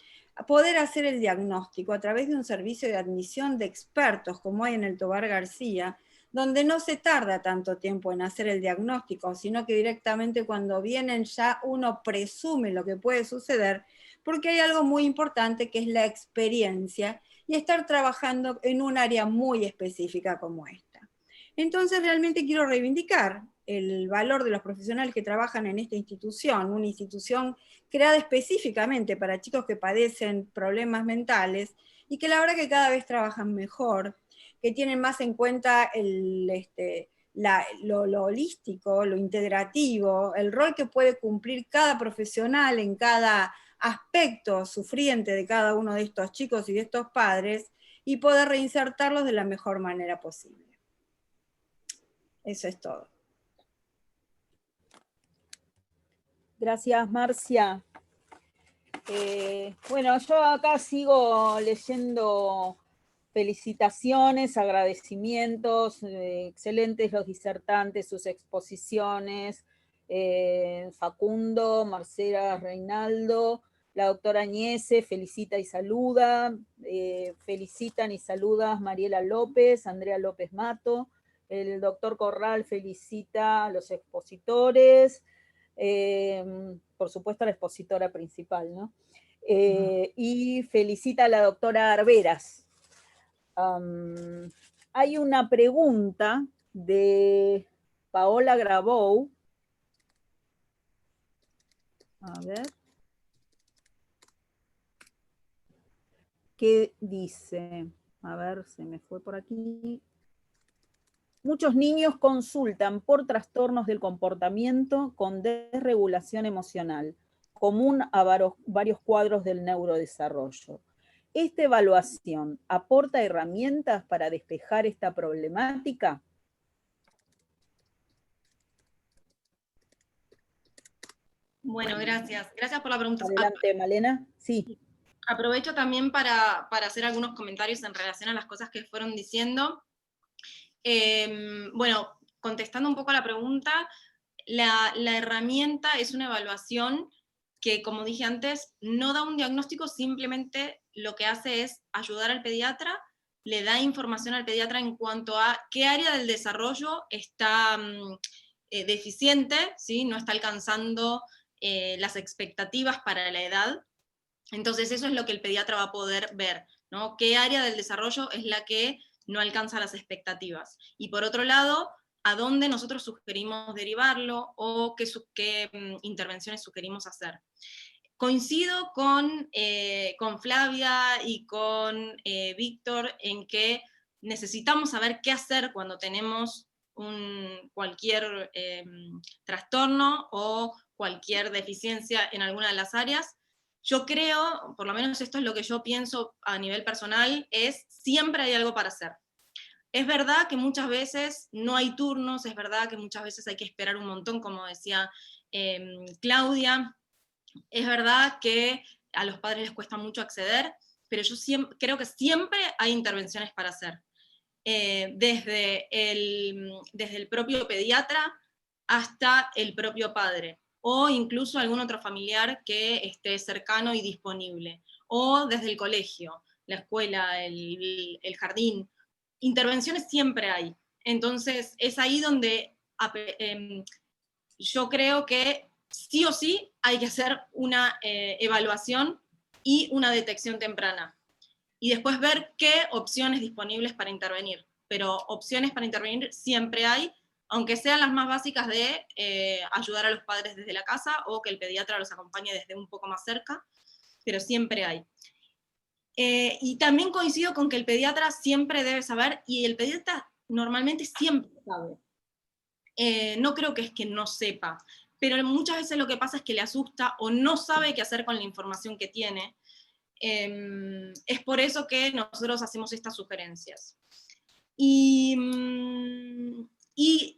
poder hacer el diagnóstico a través de un servicio de admisión de expertos como hay en el Tobar García, donde no se tarda tanto tiempo en hacer el diagnóstico, sino que directamente cuando vienen ya uno presume lo que puede suceder, porque hay algo muy importante que es la experiencia y estar trabajando en un área muy específica como esta. Entonces realmente quiero reivindicar el valor de los profesionales que trabajan en esta institución, una institución creada específicamente para chicos que padecen problemas mentales y que la verdad que cada vez trabajan mejor, que tienen más en cuenta lo holístico, lo integrativo, el rol que puede cumplir cada profesional en cada aspecto sufriente de cada uno de estos chicos y de estos padres, y poder reinsertarlos de la mejor manera posible. Eso es todo. Gracias, Marcia. Bueno, yo acá sigo leyendo felicitaciones, agradecimientos, excelentes los disertantes, sus exposiciones, Facundo, Marcela Reinaldo, la doctora Añese felicita y saluda, felicitan y saluda Mariela López, Andrea López Mato, el doctor Corral felicita a los expositores, por supuesto a la expositora principal, ¿no? Y felicita a la doctora Arberas. Hay una pregunta de Paola Grabou. A ver. ¿Qué dice? A ver, se me fue por aquí. Muchos niños consultan por trastornos del comportamiento con desregulación emocional, común a varios cuadros del neurodesarrollo. ¿Esta evaluación aporta herramientas para despejar esta problemática? Bueno, gracias. Gracias por la pregunta. Adelante, Malena. Sí. Aprovecho también para hacer algunos comentarios en relación a las cosas que fueron diciendo. Bueno, contestando un poco a la pregunta, la herramienta es una evaluación que, como dije antes, no da un diagnóstico, simplemente lo que hace es ayudar al pediatra, le da información al pediatra en cuanto a qué área del desarrollo está deficiente, ¿sí? No está alcanzando las expectativas para la edad. Entonces eso es lo que el pediatra va a poder ver, ¿no? ¿Qué área del desarrollo es la que no alcanza las expectativas? Y por otro lado, ¿a dónde nosotros sugerimos derivarlo o qué intervenciones sugerimos hacer? Coincido con Flavia y con Víctor en que necesitamos saber qué hacer cuando tenemos cualquier trastorno o cualquier deficiencia en alguna de las áreas. Yo creo, por lo menos esto es lo que yo pienso a nivel personal, es siempre hay algo para hacer. Es verdad que muchas veces no hay turnos, es verdad que muchas veces hay que esperar un montón, como decía Claudia, es verdad que a los padres les cuesta mucho acceder, pero yo creo que siempre hay intervenciones para hacer. Desde el propio pediatra hasta el propio padre, o incluso algún otro familiar que esté cercano y disponible, o desde el colegio, la escuela, el jardín. Intervenciones siempre hay. Entonces es ahí donde yo creo que sí o sí hay que hacer una evaluación y una detección temprana. Y después ver qué opciones disponibles para intervenir. Pero opciones para intervenir siempre hay, aunque sean las más básicas de ayudar a los padres desde la casa o que el pediatra los acompañe desde un poco más cerca, pero siempre hay. Y también coincido con que el pediatra siempre debe saber, y el pediatra normalmente siempre sabe. No creo que es que no sepa, pero muchas veces lo que pasa es que le asusta o no sabe qué hacer con la información que tiene. Es por eso que nosotros hacemos estas sugerencias. Y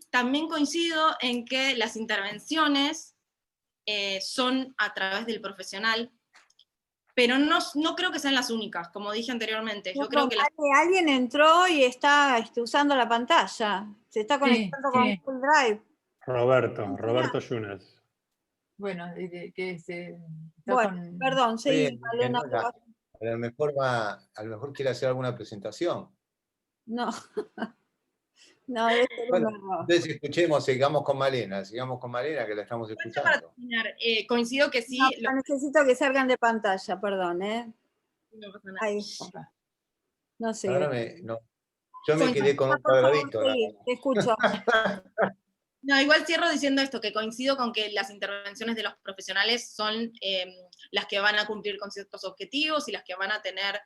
también coincido en que las intervenciones son a través del profesional, pero no creo que sean las únicas, como dije anteriormente. Yo creo que alguien entró y está usando la pantalla, se está conectando con Google Drive. Roberto Yunes. Bueno, que bueno, perdón, sí, Malena. A lo mejor quiere hacer alguna presentación. No. No, debe ser bueno, un error. Entonces sigamos con Malena, que la estamos escuchando. Para terminar, coincido que sí. No, necesito que salgan de pantalla, perdón, No pasa nada. Ahí. No sé. Yo me quedé con un cuadradito. Te escucho. No, igual cierro diciendo esto, que coincido con que las intervenciones de los profesionales son las que van a cumplir con ciertos objetivos y las que van a tener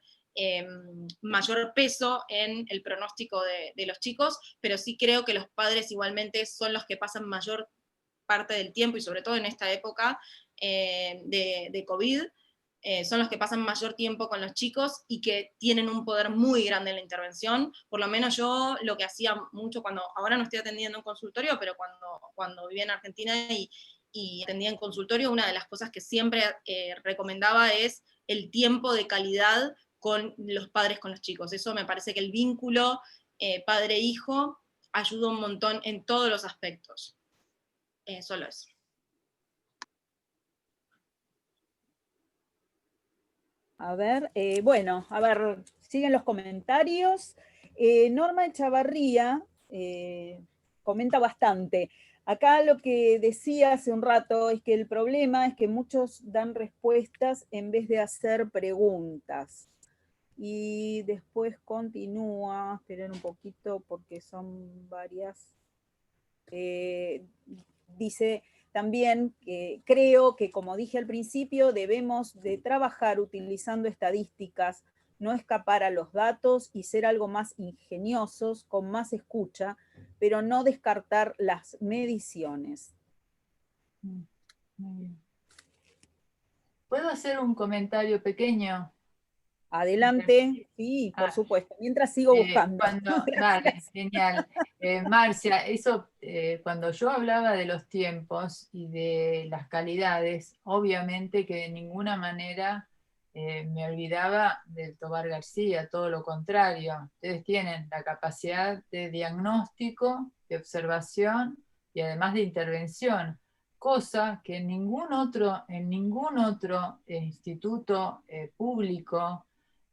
mayor peso en el pronóstico de los chicos, pero sí creo que los padres igualmente son los que pasan mayor parte del tiempo, y sobre todo en esta época de COVID, son los que pasan mayor tiempo con los chicos y que tienen un poder muy grande en la intervención. Por lo menos yo lo que hacía mucho ahora no estoy atendiendo en consultorio, pero cuando vivía en Argentina y atendía en consultorio, una de las cosas que siempre recomendaba es el tiempo de calidad con los padres con los chicos. Eso me parece que el vínculo padre-hijo ayuda un montón en todos los aspectos. Solo eso. A ver, siguen los comentarios. Norma Echavarría comenta bastante. Acá lo que decía hace un rato es que el problema es que muchos dan respuestas en vez de hacer preguntas. Y después continúa, esperen un poquito porque son varias. Dice también que creo que, como dije al principio, debemos de trabajar utilizando estadísticas, no escapar a los datos y ser algo más ingeniosos, con más escucha, pero no descartar las mediciones. Muy bien. ¿Puedo hacer un comentario pequeño? Adelante, sí, por supuesto, mientras sigo buscando. Vale, genial. Marcia, eso, cuando yo hablaba de los tiempos y de las calidades, obviamente que de ninguna manera me olvidaba del Tobar García, todo lo contrario. Ustedes tienen la capacidad de diagnóstico, de observación y además de intervención, cosa que en ningún otro instituto público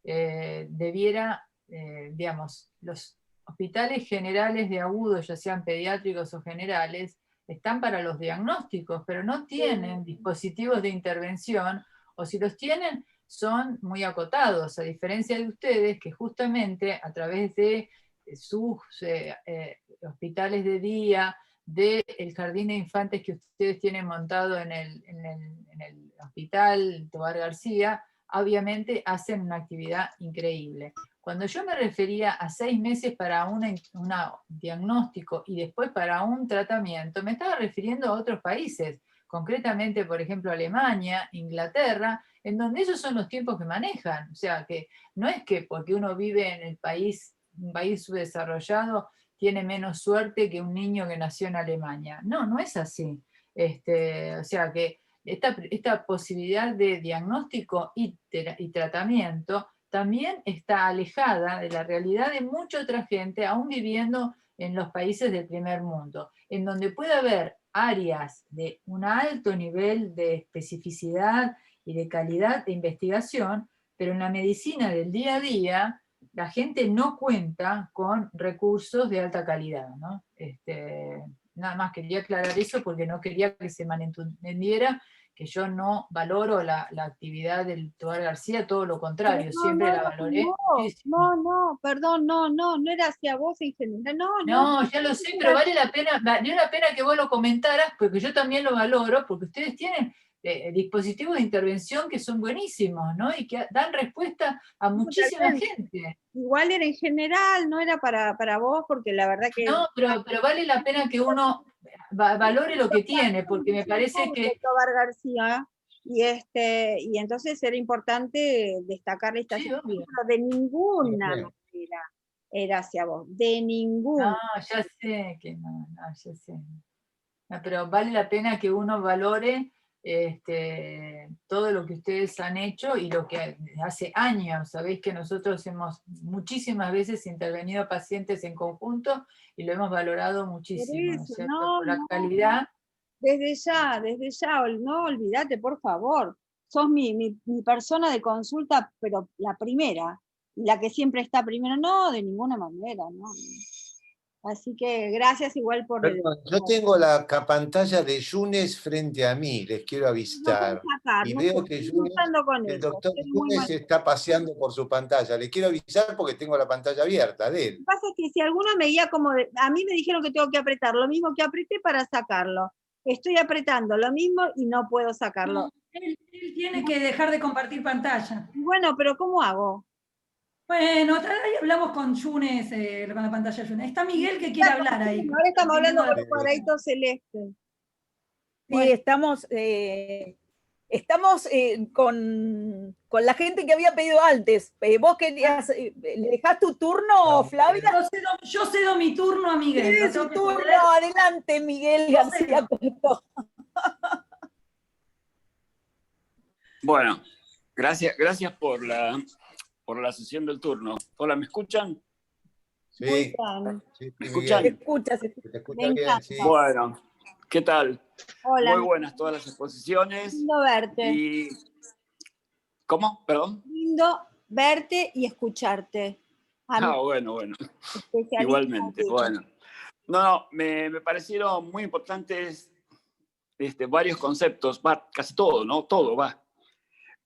debiera, digamos, los hospitales generales de agudos, ya sean pediátricos o generales, están para los diagnósticos, pero no tienen dispositivos de intervención, o si los tienen, son muy acotados, a diferencia de ustedes, que justamente a través de sus hospitales de día, del jardín de infantes que ustedes tienen montado en el hospital Tobar García, obviamente hacen una actividad increíble. Cuando yo me refería a 6 meses para un diagnóstico y después para un tratamiento, me estaba refiriendo a otros países, concretamente, por ejemplo, Alemania, Inglaterra, en donde esos son los tiempos que manejan. O sea, que no es que porque uno vive en un país subdesarrollado, tiene menos suerte que un niño que nació en Alemania. No, no es así. O sea que esta posibilidad de diagnóstico y tratamiento también está alejada de la realidad de mucha otra gente, aún viviendo en los países del primer mundo, en donde puede haber áreas de un alto nivel de especificidad y de calidad de investigación, pero en la medicina del día a día la gente no cuenta con recursos de alta calidad, ¿no? Nada más quería aclarar eso porque no quería que se malentendiera que yo no valoro la actividad del Tobar García, todo lo contrario, siempre la valoré muchísimo. No, perdón, no era hacia vos en general, No, ya lo sé, pero valió la pena que vos lo comentaras, porque yo también lo valoro, porque ustedes tienen dispositivos de intervención que son buenísimos, ¿no? Y que dan respuesta a muchísima gente. Igual era en general, no era para vos, porque la verdad que... No, pero vale la pena que uno valore lo que tiene, porque me parece que... Tobar García, y entonces era importante destacar esta situación, pero de ninguna manera era hacia vos, de ninguna. No, ya sé que no, ya sé. No, pero vale la pena que uno valore todo lo que ustedes han hecho y lo que hace años, sabéis que nosotros hemos muchísimas veces intervenido pacientes en conjunto y lo hemos valorado muchísimo, Eso, ¿cierto? Por la calidad. Desde ya, no olvídate, por favor. Sos mi persona de consulta, pero la primera, la que siempre está primero, no, de ninguna manera, no. Así que gracias igual por... Perdón, yo tengo la pantalla de Yunes frente a mí, les quiero avisar. Y veo que el doctor Yunes está paseando por su pantalla. Le quiero avisar porque tengo la pantalla abierta de él. Lo que pasa es que si alguno me guía como... a mí me dijeron que tengo que apretar lo mismo que apreté para sacarlo. Estoy apretando lo mismo y no puedo sacarlo. No, él tiene que dejar de compartir pantalla. Bueno, pero ¿cómo hago? Bueno, ahí hablamos con Yunes, con la pantalla Yunes. Está Miguel que quiere hablar ahí. Ahora estamos hablando con el cuadradito celeste. Sí, bueno. Estamos con la gente que había pedido antes. ¿Vos querías, le dejás tu turno, Flavia? Yo cedo mi turno a Miguel. Cede su turno, adelante, Miguel García Coto. Bueno, gracias por la sesión del turno. Hola, ¿me escuchan? Sí. ¿Me escuchan? Se escucha bien, sí. Bueno, ¿qué tal? Hola. Muy buenas todas las exposiciones. Lindo verte. ¿Cómo? ¿Perdón? Lindo verte y escucharte. Bueno. Igualmente, bueno. No, me parecieron muy importantes varios conceptos, casi todo, ¿no? Todo va.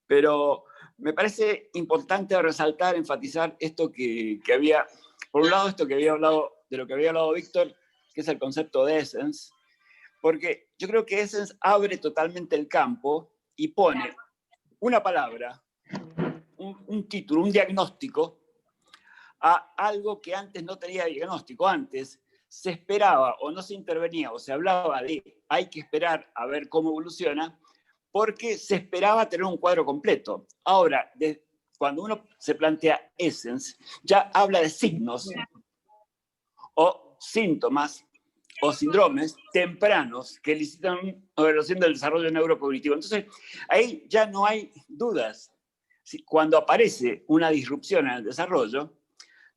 Pero me parece importante resaltar, enfatizar esto que había, por un lado, esto que había hablado, de lo que había hablado Víctor, que es el concepto de Essence, porque yo creo que Essence abre totalmente el campo y pone una palabra, un título, un diagnóstico, a algo que antes no tenía diagnóstico. Antes se esperaba o no se intervenía o se hablaba de hay que esperar a ver cómo evoluciona, porque se esperaba tener un cuadro completo. Ahora, cuando uno se plantea Essence, ya habla de signos o síntomas o síndromes tempranos que elicitan una evaluación del desarrollo neurocognitivo. Entonces, ahí ya no hay dudas. Cuando aparece una disrupción en el desarrollo,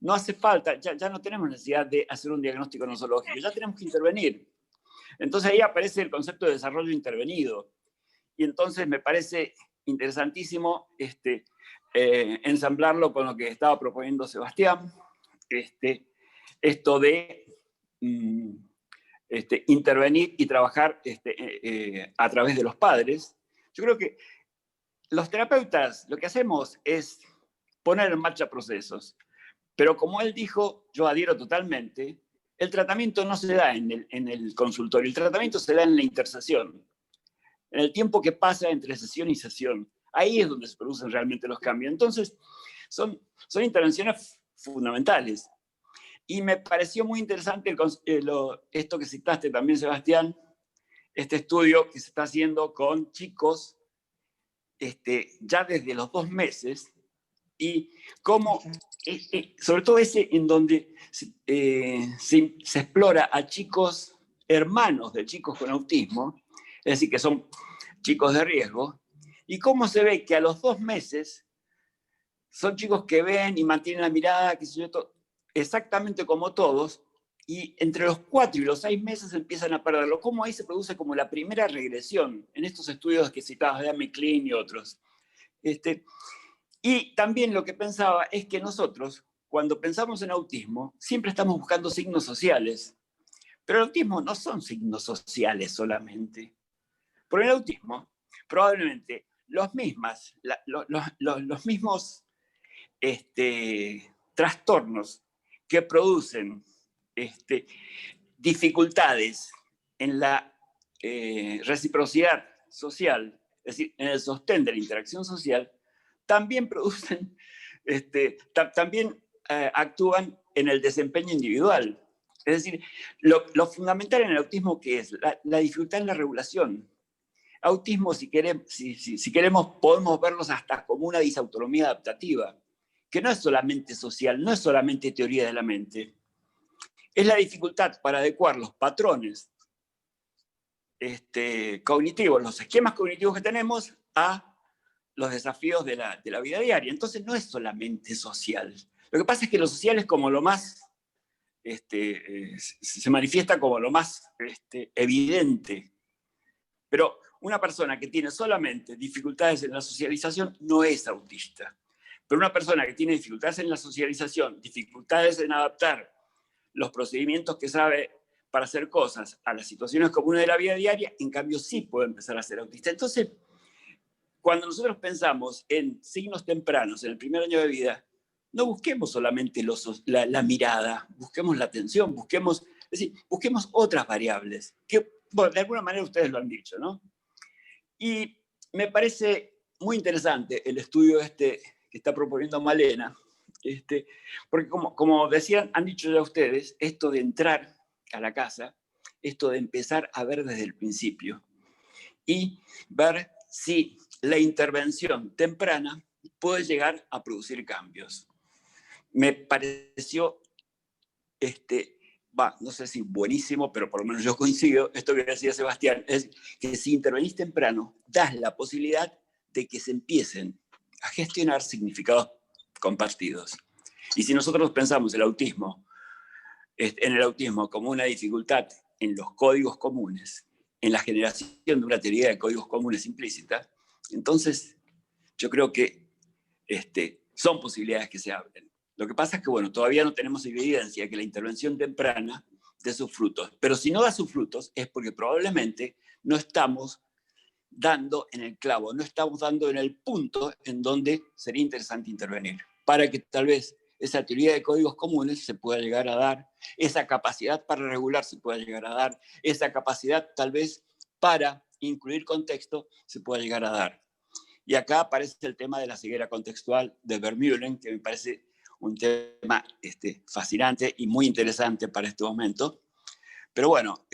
no hace falta, ya no tenemos necesidad de hacer un diagnóstico nosológico, ya tenemos que intervenir. Entonces ahí aparece el concepto de desarrollo intervenido. Y entonces me parece interesantísimo ensamblarlo con lo que estaba proponiendo Sebastián, esto de intervenir y trabajar a través de los padres. Yo creo que los terapeutas lo que hacemos es poner en marcha procesos, pero como él dijo, yo adhiero totalmente, el tratamiento no se da en el consultorio, el tratamiento se da en la intersesión. En el tiempo que pasa entre sesión y sesión. Ahí es donde se producen realmente los cambios. Entonces, son intervenciones fundamentales. Y me pareció muy interesante esto que citaste también, Sebastián, este estudio que se está haciendo con chicos ya desde los 2 meses, y cómo, sobre todo ese en donde se explora a chicos hermanos de chicos con autismo, es decir, que son chicos de riesgo, y cómo se ve que a los 2 meses son chicos que ven y mantienen la mirada, qué sé yo, exactamente como todos, y entre los 4 y los 6 meses empiezan a perderlo. Cómo ahí se produce como la primera regresión en estos estudios que citabas de Amy Klein y otros. Y también lo que pensaba es que nosotros, cuando pensamos en autismo, siempre estamos buscando signos sociales. Pero el autismo no son signos sociales solamente. Por el autismo, probablemente los mismos trastornos que producen dificultades en la reciprocidad social, es decir, en el sostén de la interacción social, también producen, también actúan en el desempeño individual. Es decir, lo fundamental en el autismo, ¿qué es? La dificultad en la regulación. Autismo, si queremos, podemos verlos hasta como una disautonomía adaptativa, que no es solamente social, no es solamente teoría de la mente. Es la dificultad para adecuar los patrones cognitivos, los esquemas cognitivos que tenemos, a los desafíos de la vida diaria. Entonces no es solamente social. Lo que pasa es que lo social es como lo más, se manifiesta como lo más evidente. Pero una persona que tiene solamente dificultades en la socialización no es autista. Pero una persona que tiene dificultades en la socialización, dificultades en adaptar los procedimientos que sabe para hacer cosas a las situaciones comunes de la vida diaria, en cambio sí puede empezar a ser autista. Entonces, cuando nosotros pensamos en signos tempranos en el primer año de vida, no busquemos solamente la mirada, busquemos la atención, busquemos otras variables, que bueno, de alguna manera ustedes lo han dicho, ¿no? Y me parece muy interesante el estudio que está proponiendo Malena, porque como decían, han dicho ya ustedes, esto de entrar a la casa, esto de empezar a ver desde el principio y ver si la intervención temprana puede llegar a producir cambios. Me pareció, no sé si buenísimo, pero por lo menos yo coincido, esto que decía Sebastián, es que si intervenís temprano, das la posibilidad de que se empiecen a gestionar significados compartidos. Y si nosotros pensamos en el autismo como una dificultad en los códigos comunes, en la generación de una teoría de códigos comunes implícita, entonces yo creo que son posibilidades que se abren. Lo que pasa es que, bueno, todavía no tenemos evidencia de que la intervención temprana dé sus frutos. Pero si no da sus frutos es porque probablemente no estamos dando en el clavo, no estamos dando en el punto en donde sería interesante intervenir, para que tal vez esa teoría de códigos comunes se pueda llegar a dar, esa capacidad para regular se pueda llegar a dar, esa capacidad tal vez para incluir contexto se pueda llegar a dar. Y acá aparece el tema de la ceguera contextual de Vermeulen, que me parece un tema fascinante y muy interesante para este momento. Pero bueno,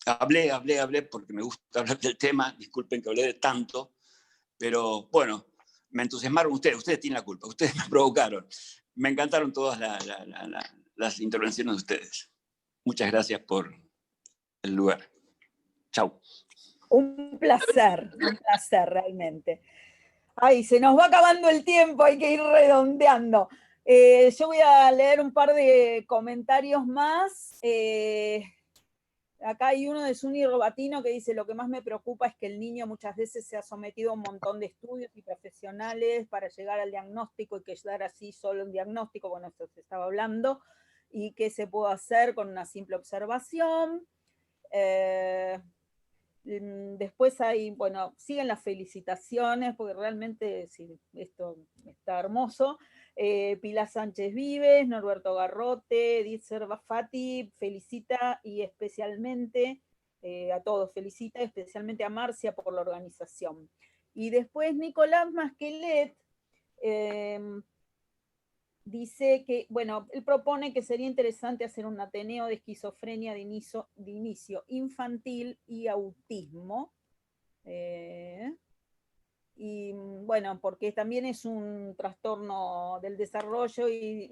hablé porque me gusta hablar del tema, disculpen que hablé de tanto, pero bueno, me entusiasmaron ustedes tienen la culpa, ustedes me provocaron. Me encantaron todas las intervenciones de ustedes. Muchas gracias por el lugar. Chau. Un placer realmente. Ay, se nos va acabando el tiempo, hay que ir redondeando. Yo voy a leer un par de comentarios más. Acá hay uno de Zuni Robatino que dice: lo que más me preocupa es que el niño muchas veces se ha sometido a un montón de estudios y profesionales para llegar al diagnóstico y quedar así solo un diagnóstico, bueno, esto se estaba hablando, y qué se puede hacer con una simple observación. Después hay, bueno, siguen las felicitaciones, porque realmente sí, esto está hermoso. Pilar Sánchez Vives, Norberto Garrote, Edith Servafati felicita y especialmente a todos, felicita especialmente a Marcia por la organización. Y después Nicolás Masquelet dice que, bueno, él propone que sería interesante hacer un Ateneo de esquizofrenia de inicio infantil y autismo. Y bueno, porque también es un trastorno del desarrollo y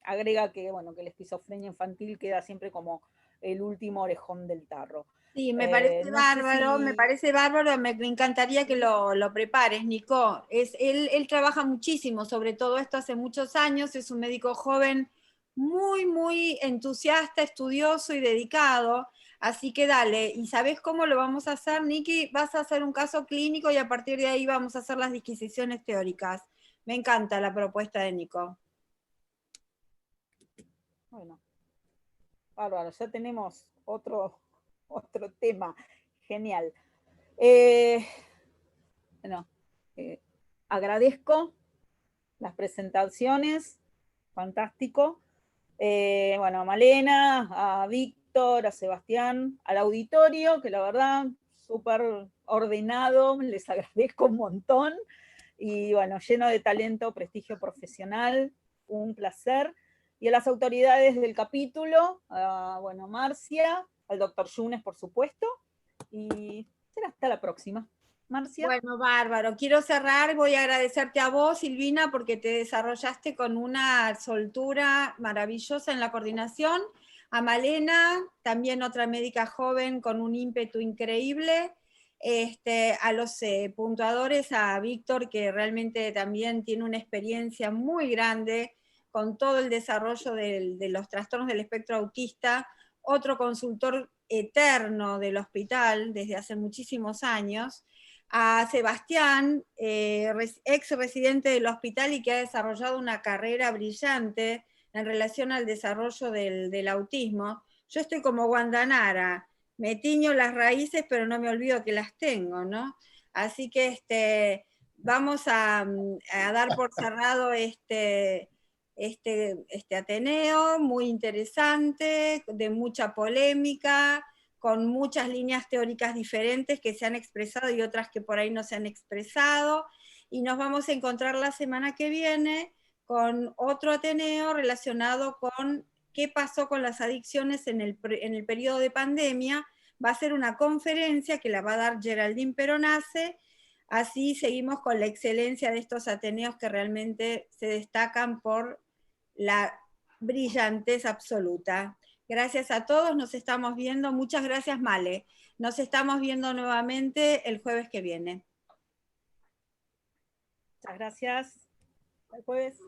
agrega que, bueno, que la esquizofrenia infantil queda siempre como el último orejón del tarro. Sí, me parece bárbaro, me parece bárbaro, me encantaría que lo prepares, Nico. Él trabaja muchísimo sobre todo esto hace muchos años, es un médico joven muy, muy entusiasta, estudioso y dedicado, así que dale, ¿y sabes cómo lo vamos a hacer, Niki? Vas a hacer un caso clínico y a partir de ahí vamos a hacer las disquisiciones teóricas. Me encanta la propuesta de Nico. Bueno, bárbaro, ya tenemos otro tema. Genial. Bueno, agradezco las presentaciones, fantástico. Bueno, a Malena, a Víctor, a Sebastián, al auditorio, que la verdad, súper ordenado, les agradezco un montón. Y bueno, lleno de talento, prestigio profesional, un placer. Y a las autoridades del capítulo, bueno, Marcia, al doctor Yunes, por supuesto, y será hasta la próxima. Marcia. Bueno, bárbaro. Quiero cerrar, voy a agradecerte a vos, Silvina, porque te desarrollaste con una soltura maravillosa en la coordinación. A Malena, también otra médica joven con un ímpetu increíble. A los puntuadores, a Víctor, que realmente también tiene una experiencia muy grande con todo el desarrollo de los trastornos del espectro autista, otro consultor eterno del hospital desde hace muchísimos años. A Sebastián, ex residente del hospital y que ha desarrollado una carrera brillante en relación al desarrollo del autismo. Yo estoy como Guandanara, me tiño las raíces, pero no me olvido que las tengo, ¿no? Así que vamos a dar por cerrado este Ateneo, muy interesante, de mucha polémica, con muchas líneas teóricas diferentes que se han expresado y otras que por ahí no se han expresado, y nos vamos a encontrar la semana que viene con otro Ateneo relacionado con qué pasó con las adicciones en el periodo de pandemia. Va a ser una conferencia que la va a dar Geraldine Peronace, así seguimos con la excelencia de estos Ateneos que realmente se destacan por la brillantez absoluta. Gracias a todos, nos estamos viendo. Muchas gracias, Male. Nos estamos viendo nuevamente el jueves que viene. Muchas gracias. Hasta el jueves.